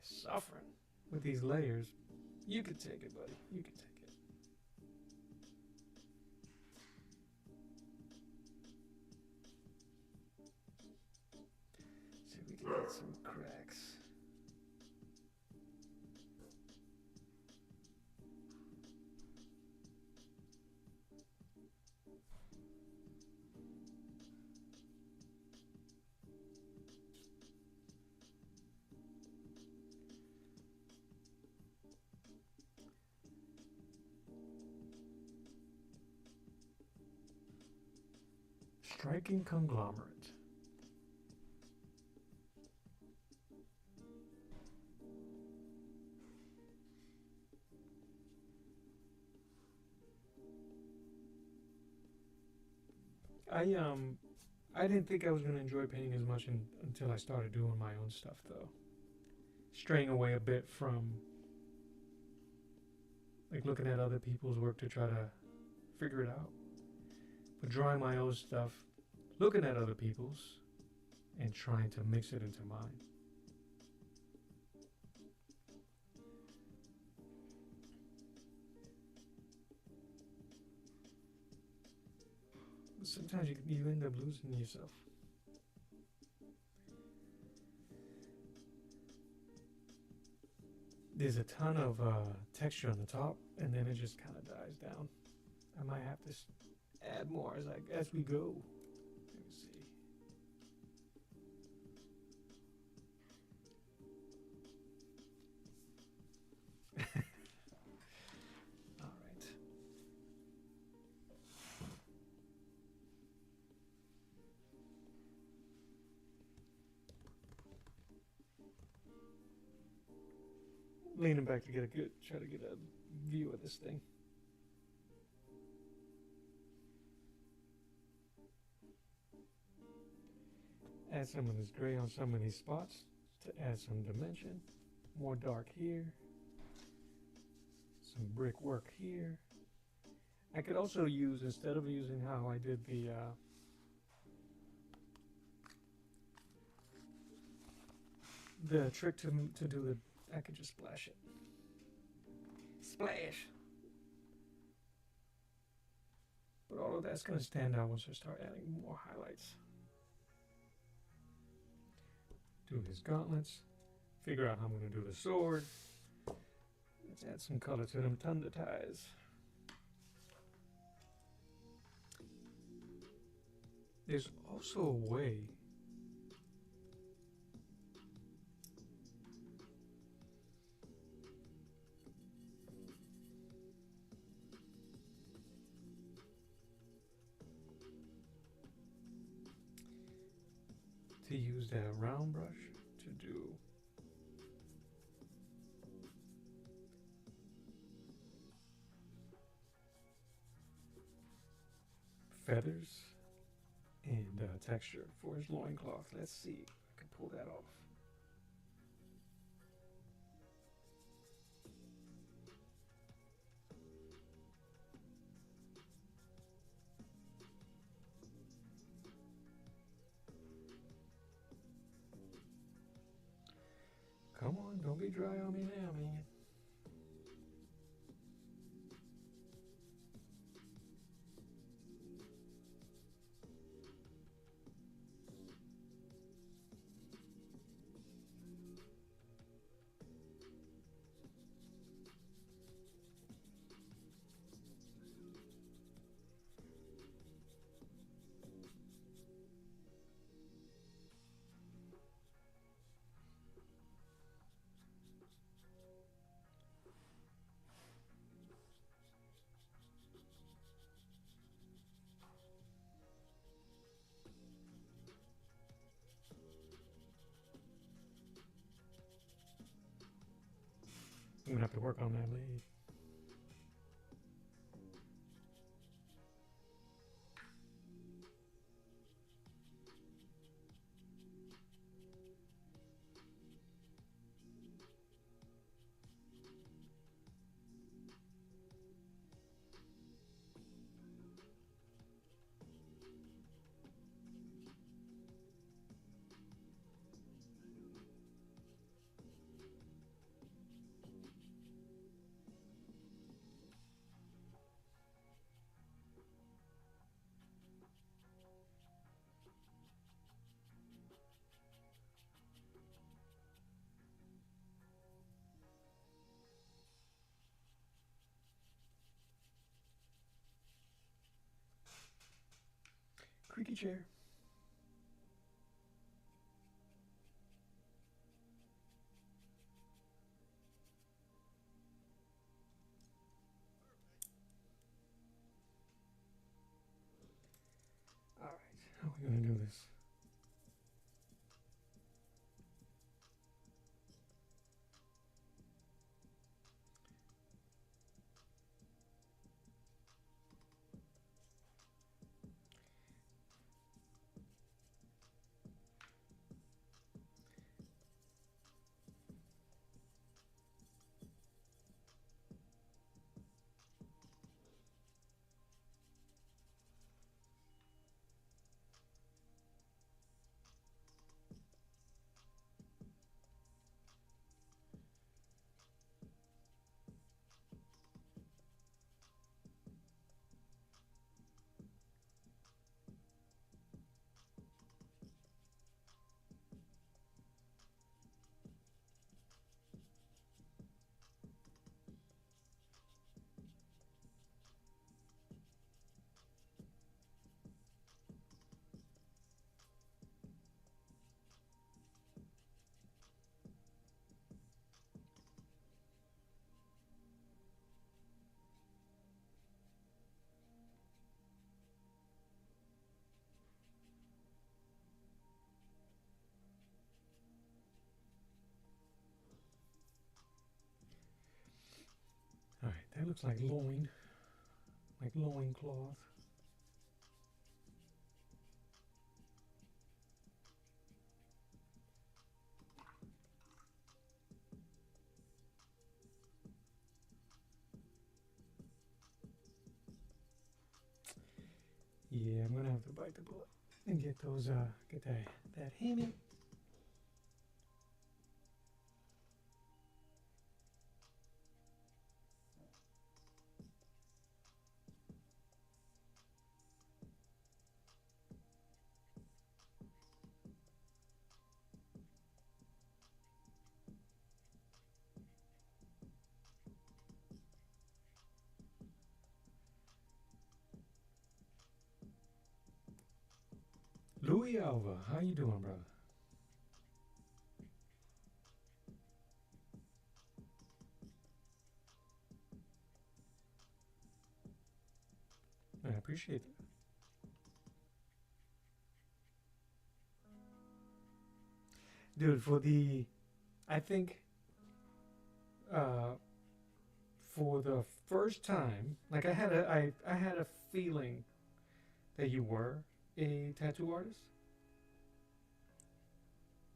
is suffering with these layers. You could take it, buddy. You could take it. See if we can get some cracks. Striking conglomerate. I didn't think I was gonna enjoy painting as much until I started doing my own stuff, though. Straying away a bit from like looking at other people's work to try to figure it out, but drawing my own stuff, looking at other people's, and trying to mix it into mine. But sometimes you end up losing yourself. There's a ton of texture on the top, and then it just kind of dies down. I might have to add more as we go. Let me see. All right. Leaning back to try to get a view of this thing. Add some of this gray on some of these spots to add some dimension. More dark here. Some brickwork here. I could also use, instead of using how I did the trick to do the, I could just splash it. Splash! But all of that's going to stand out once I start adding more highlights. Do his gauntlets. Figure out how I'm going to do the sword. Let's add some color to them thunder ties. There's also a way to use that round brush to do feathers and texture for his loincloth. Let's see if I can pull that off. Come on, don't be dry on me now, man. gonna have to work on that lead. Creaky chair. All right, how are we gonna do this? All right, that looks like loin cloth. Yeah, I'm gonna have to bite the bullet and get those get that hammy. Louis Alva, how you doing, brother? I appreciate it. Dude, I think, uh, for the first time, like I had a feeling that you were a tattoo artist,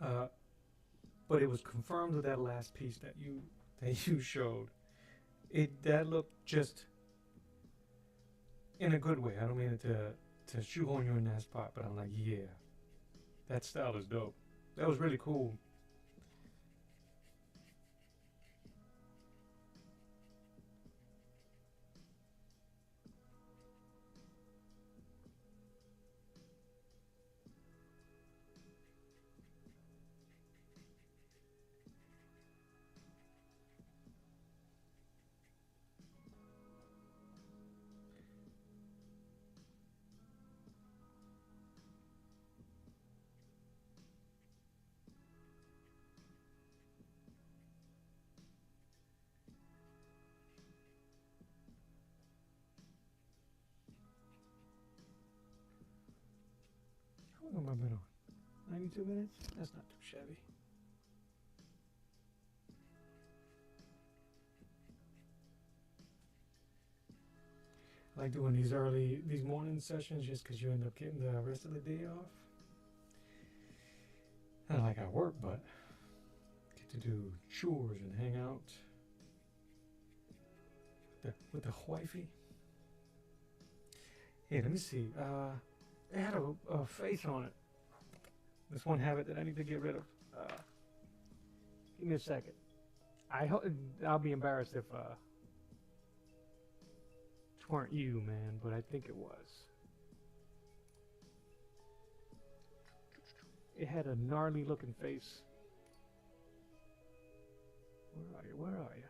uh, but it was confirmed with that last piece that you showed. It that looked just in a good way. I don't mean it to shoehorn you in that spot, but I'm like, yeah, that style is dope. That was really cool. How long have I been on? 92 minutes? That's not too shabby. I like doing these morning sessions just because you end up getting the rest of the day off. Not like I work, but get to do chores and hang out with the wifey. Hey, let me see. It had a face on it. This one habit that I need to get rid of. Give me a second. I'll be embarrassed if it weren't you, man, but I think it was. It had a gnarly looking face. Where are you? Where are you?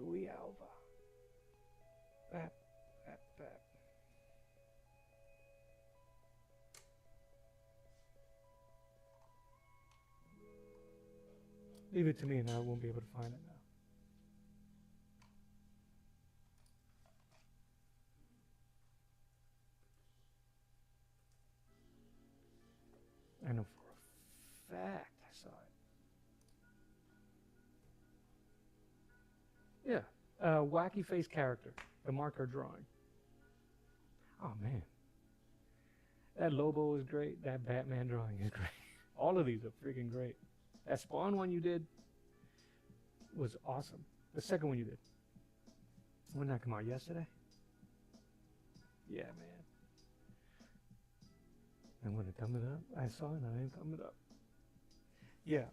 Louis Alva. Bap, bap, bap. Leave it to me and I won't be able to find it now. I know for a fact I saw it. Yeah, wacky face character, the marker drawing. Oh man, that Lobo is great. That Batman drawing is great. All of these are freaking great. That Spawn one you did was awesome. The second one you did. When did that come out? Yesterday? Yeah, man. I'm gonna thumb it up. I saw it and I didn't thumb it up. Yeah.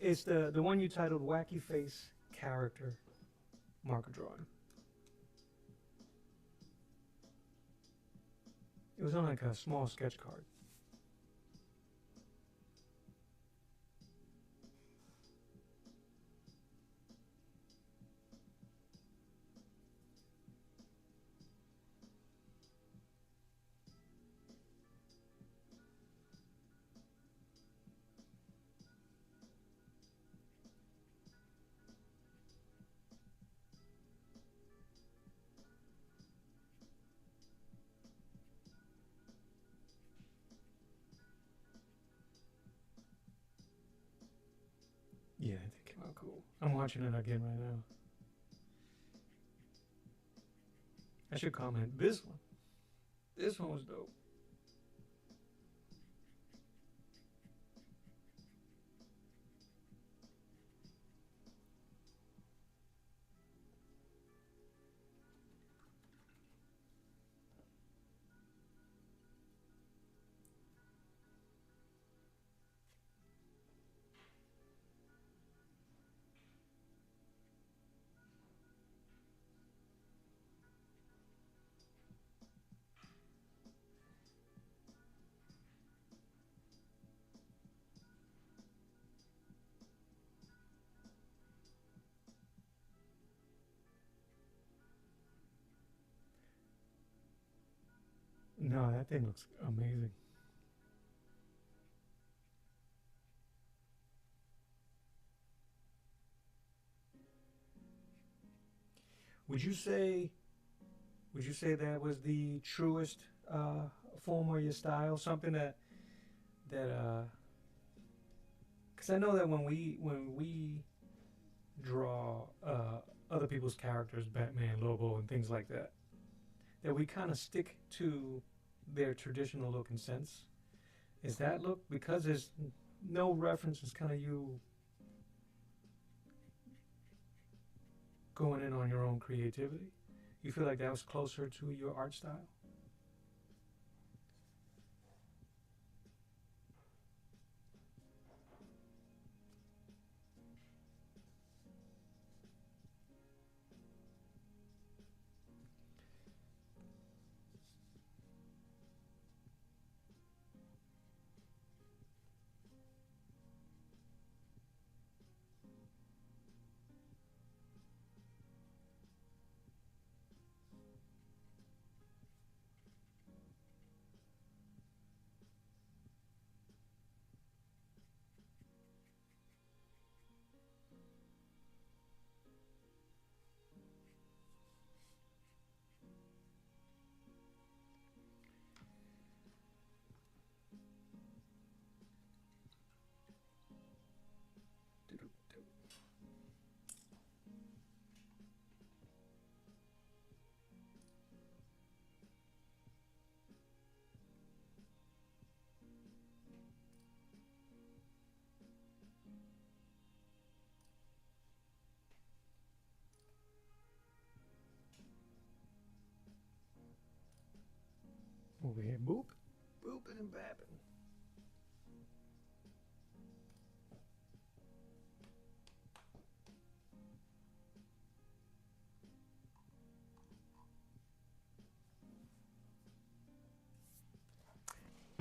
It's the one you titled Wacky Face Character Marker Drawing. It was on like a small sketch card. Yeah, it came out cool. I'm watching it again right now. I should comment. This one was dope. No, that thing looks amazing. Would you say that was the truest form of your style? Something that because I know that when we draw other people's characters, Batman, Lobo, and things like that, that we kind of stick to their traditional look and sense. Is that look because there's no reference? It's kind of you going in on your own creativity. You feel like that was closer to your art style? Over here, boop, booping and bapping.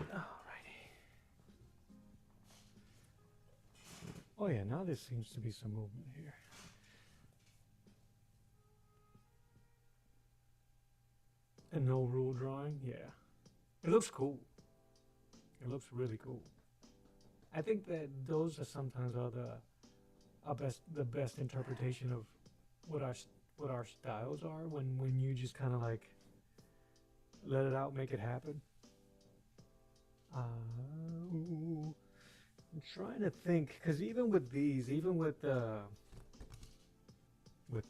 Alrighty. Oh yeah, now there seems to be some movement here. A no rule drawing, yeah. It looks cool. It looks really cool. I think that those are sometimes the best interpretation of what our styles are when you just kind of like let it out, make it happen. I'm trying to think, because even with these, even with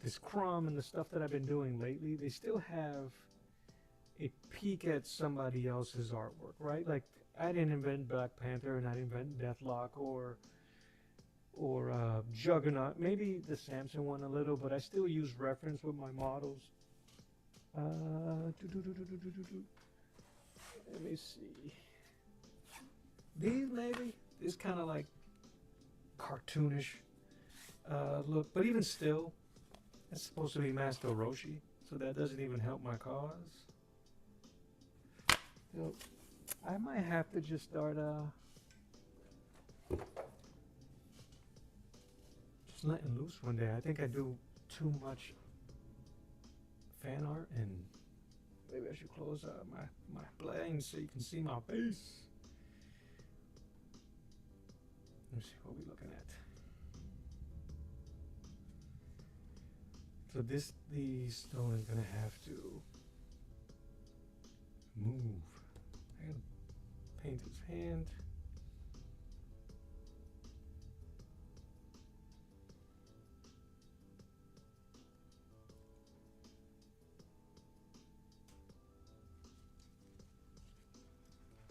this crumb and the stuff that I've been doing lately, they still have a peek at somebody else's artwork, right? Like I didn't invent Black Panther and I didn't invent Deathlock or Juggernaut. Maybe the Samson one a little, but I still use reference with my models. Let me see. These maybe this kind of like cartoonish look, but even still, it's supposed to be Master Roshi, so that doesn't even help my cause. So I might have to just start just letting loose one day. I think I do too much fan art, and maybe I should close my blinds so you can see my face. Let's see what we're looking at. So the stone is gonna have to move. I gotta paint his hand.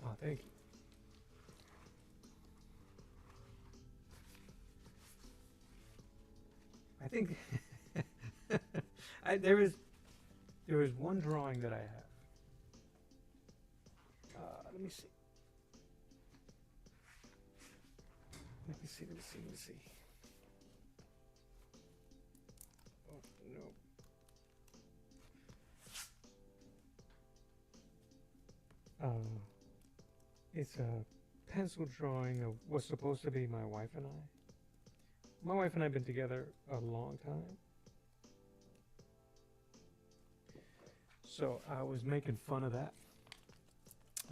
Oh, thank you. I think there is one drawing that I have. Let me see. Let me see. Oh no. It's a pencil drawing of what's supposed to be my wife and I. My wife and I have been together a long time. So I was making fun of that.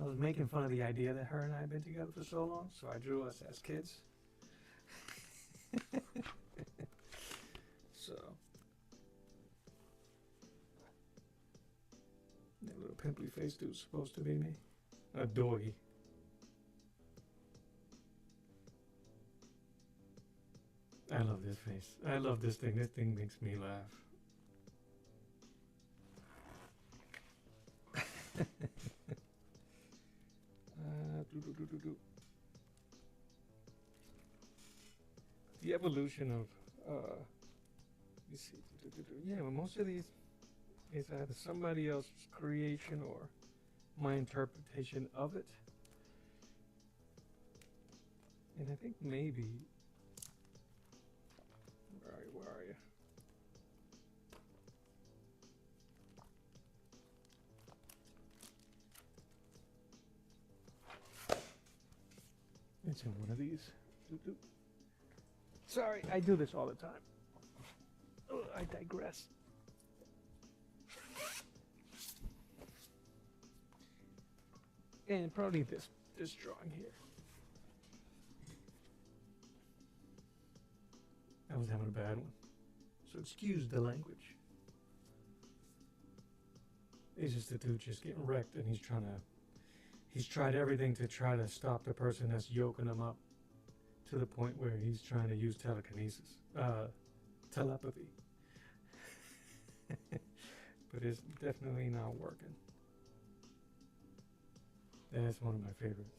I was making fun of the idea that her and I have been together for so long, so I drew us as kids. So that little pimply face dude's supposed to be me. A doggy. I love this face. I love this thing. This thing makes me laugh. The evolution of, you see, yeah, but most of these is either somebody else's creation or my interpretation of it. And I think maybe, where are you? It's in one of these. Sorry, I do this all the time. Oh, I digress. And probably this drawing here. I was having a bad one, so excuse the language. It's just the dude just getting wrecked, and he's tried everything to try to stop the person that's yoking him up, to the point where he's trying to use telekinesis, telepathy. But it's definitely not working. That's one of my favorites.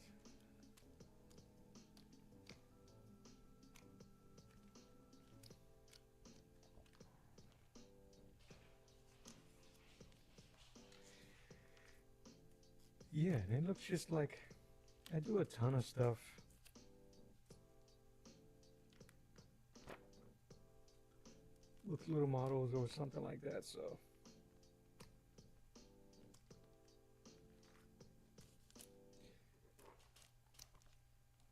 Yeah, and it looks just like I do a ton of stuff with little models or something like that, so.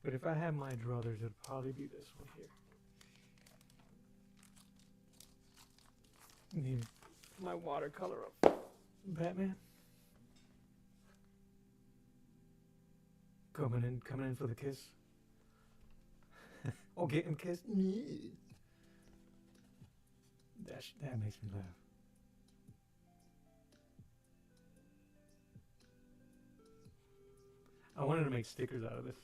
But if I had my druthers, it'd probably be this one here. Need my watercolor up. Batman. Coming in for the kiss. Oh, getting kissed. That makes me laugh. I wanted to make stickers out of this.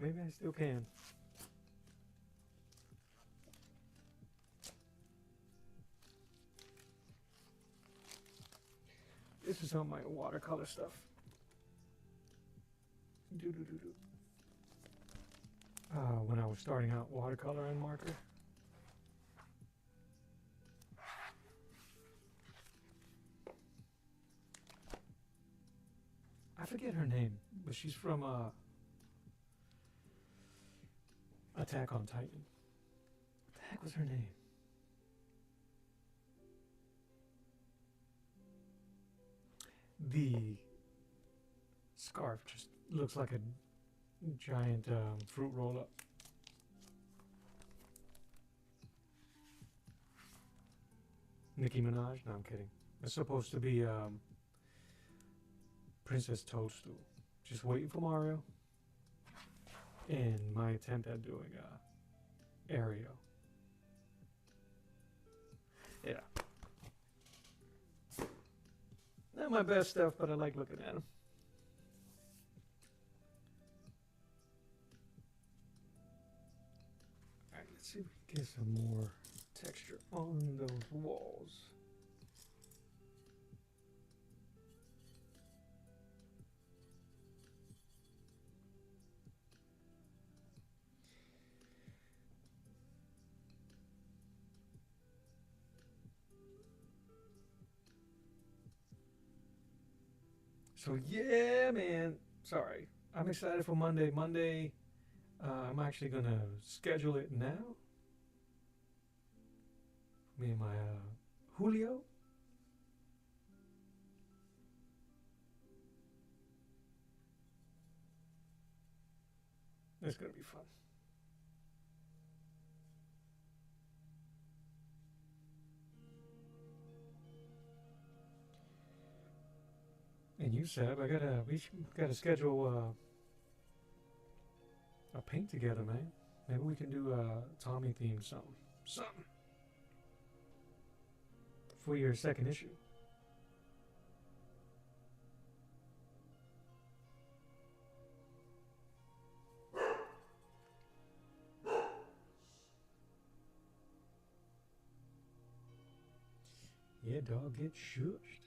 Maybe I still can. This is all my watercolor stuff. When I was starting out watercolor and marker. I forget her name, but she's from Attack on Titan. What the heck was her name? The scarf just looks like a giant fruit roll-up. Nicki Minaj? No, I'm kidding. It's supposed to be Princess Toadstool. Just waiting for Mario. And my attempt at doing Ariel. Yeah. Not my best stuff, but I like looking at them. Alright, let's see if we can get some more texture on those walls. So yeah, man. Sorry, I'm excited for Monday. Monday, I'm actually gonna schedule it now. Me and my Julio. It's gonna be fun. And you, Seb, we gotta schedule a paint together, man. Maybe we can do a Tommy theme something for your second issue. Yeah, dog, get shushed.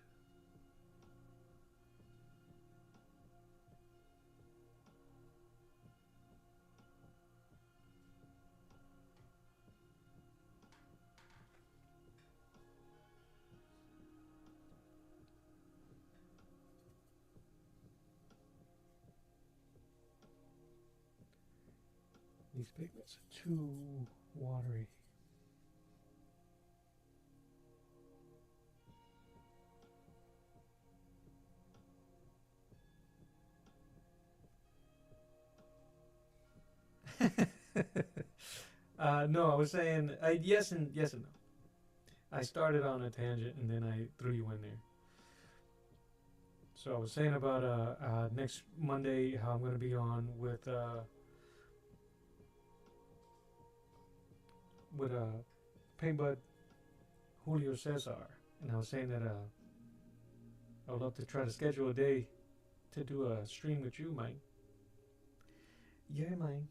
These pigments are too watery. No, I was saying yes and no. I started on a tangent and then I threw you in there. So I was saying about next Monday how I'm going to be on with Paint Bud Julio Cesar, and I was saying that I would love to try to schedule a day to do a stream with you, Mike. Yeah, Mike.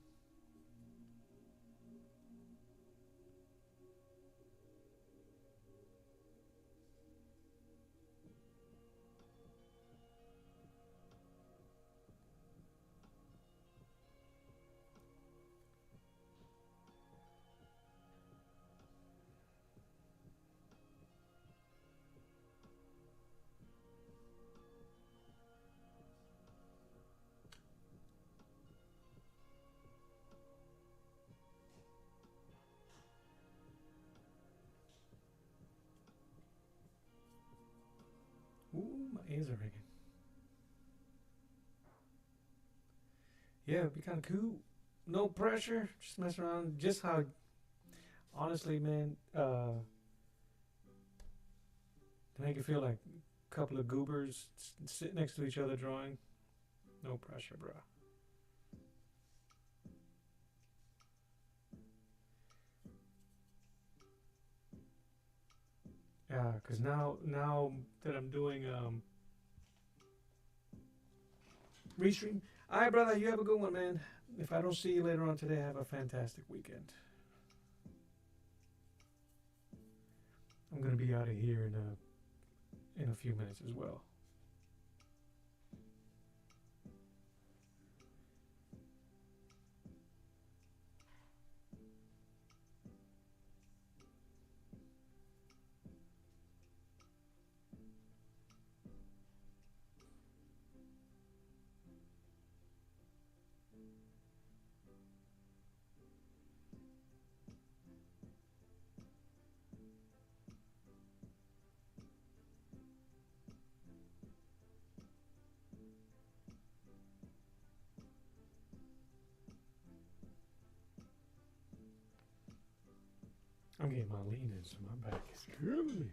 ears are ringing. Yeah, it'd be kind of cool. No pressure. Just mess around. Just how, honestly, man, to make it feel like a couple of goobers sit next to each other drawing. No pressure, bro. Yeah, because now that I'm doing restream. All right, brother, you have a good one, man. If I don't see you later on today, have a fantastic weekend. I'm gonna be out of here in a few minutes as well. I'm getting my lean in, so my back is killing me.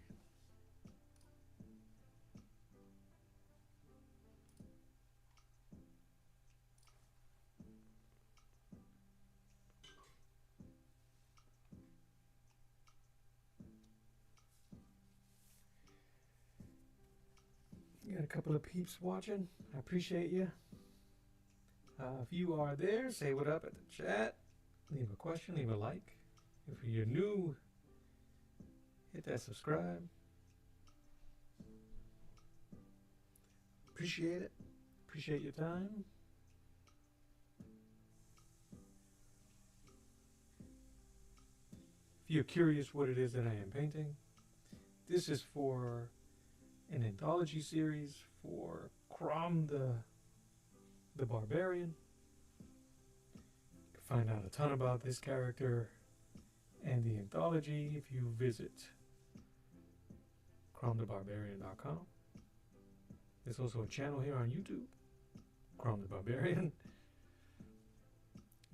Got a couple of peeps watching. I appreciate you. If you are there, say what up at the chat. Leave a question, leave a like. If you're new, hit that subscribe. Appreciate it. Appreciate your time. If you're curious what it is that I am painting, this is for an anthology series for Crom the Barbarian. You can find out a ton about this character and the anthology if you visit cromthebarbarian.com. There's also a channel here on YouTube, Crom the Barbarian,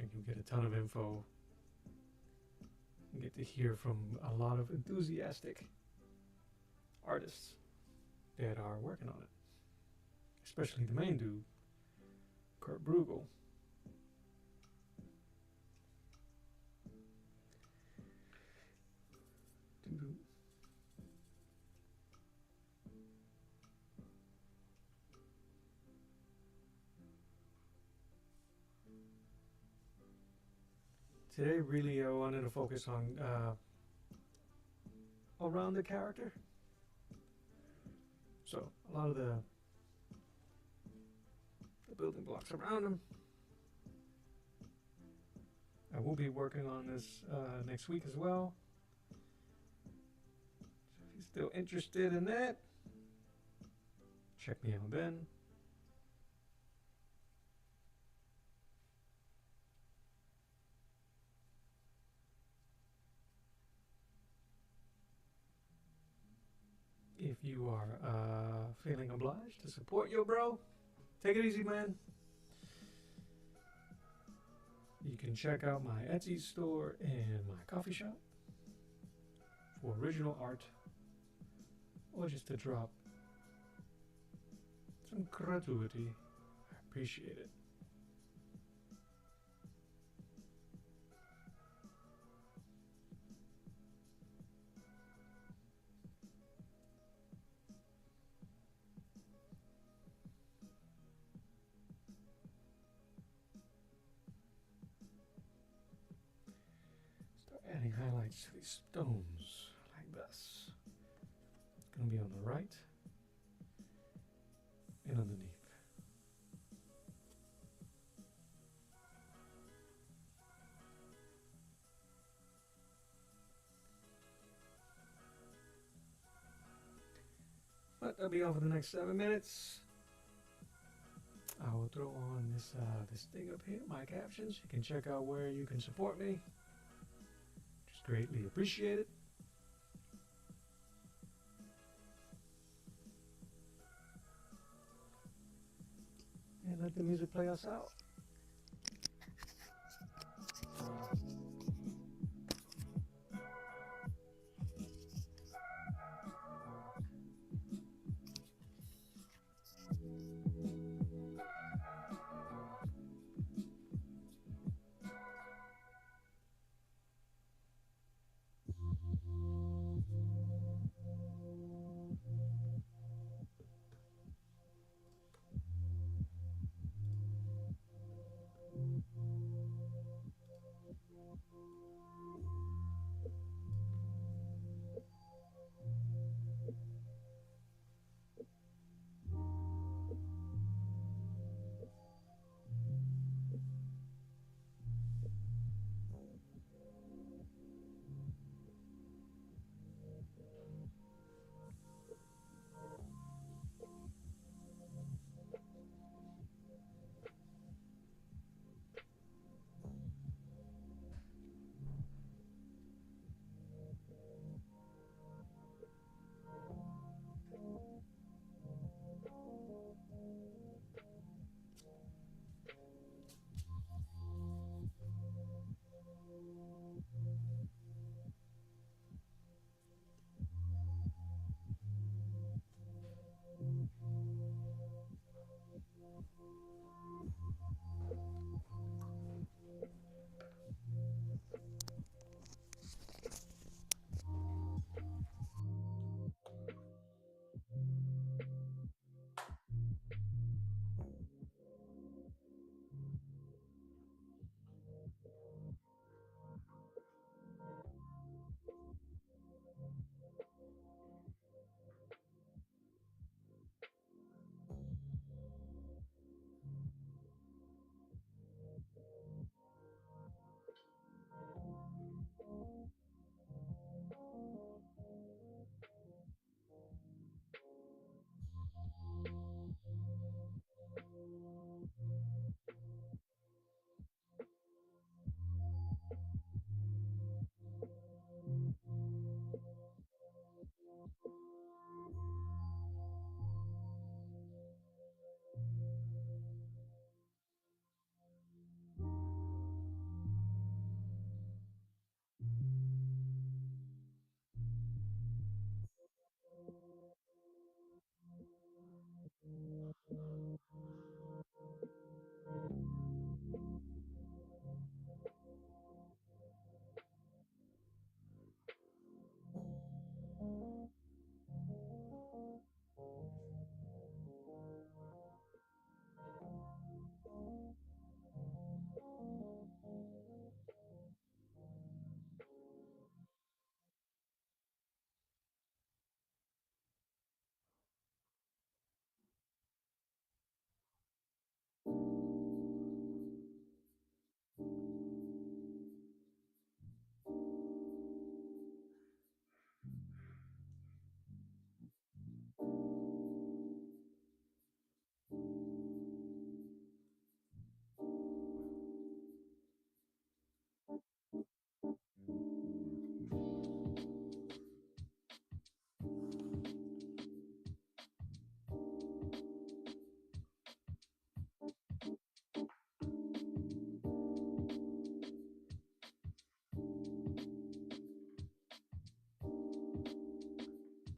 and you'll get a ton of info. You get to hear from a lot of enthusiastic artists that are working on it, especially the main dude, Kurt Bruegel. Today, really, I wanted to focus on around the character. So a lot of the building blocks around him. I will be working on this next week as well. So if you're still interested in that, check me out then. If you are feeling obliged to support your bro, take it easy, man. You can check out my Etsy store and my coffee shop for original art, or just to drop some gratuity. I appreciate it. Adding highlights to these stones like this. It's going to be on the right and underneath. But I'll be on for the next 7 minutes. I will throw on this thing up here, my captions. You can check out where you can support me. Greatly appreciate it. let the music play us out.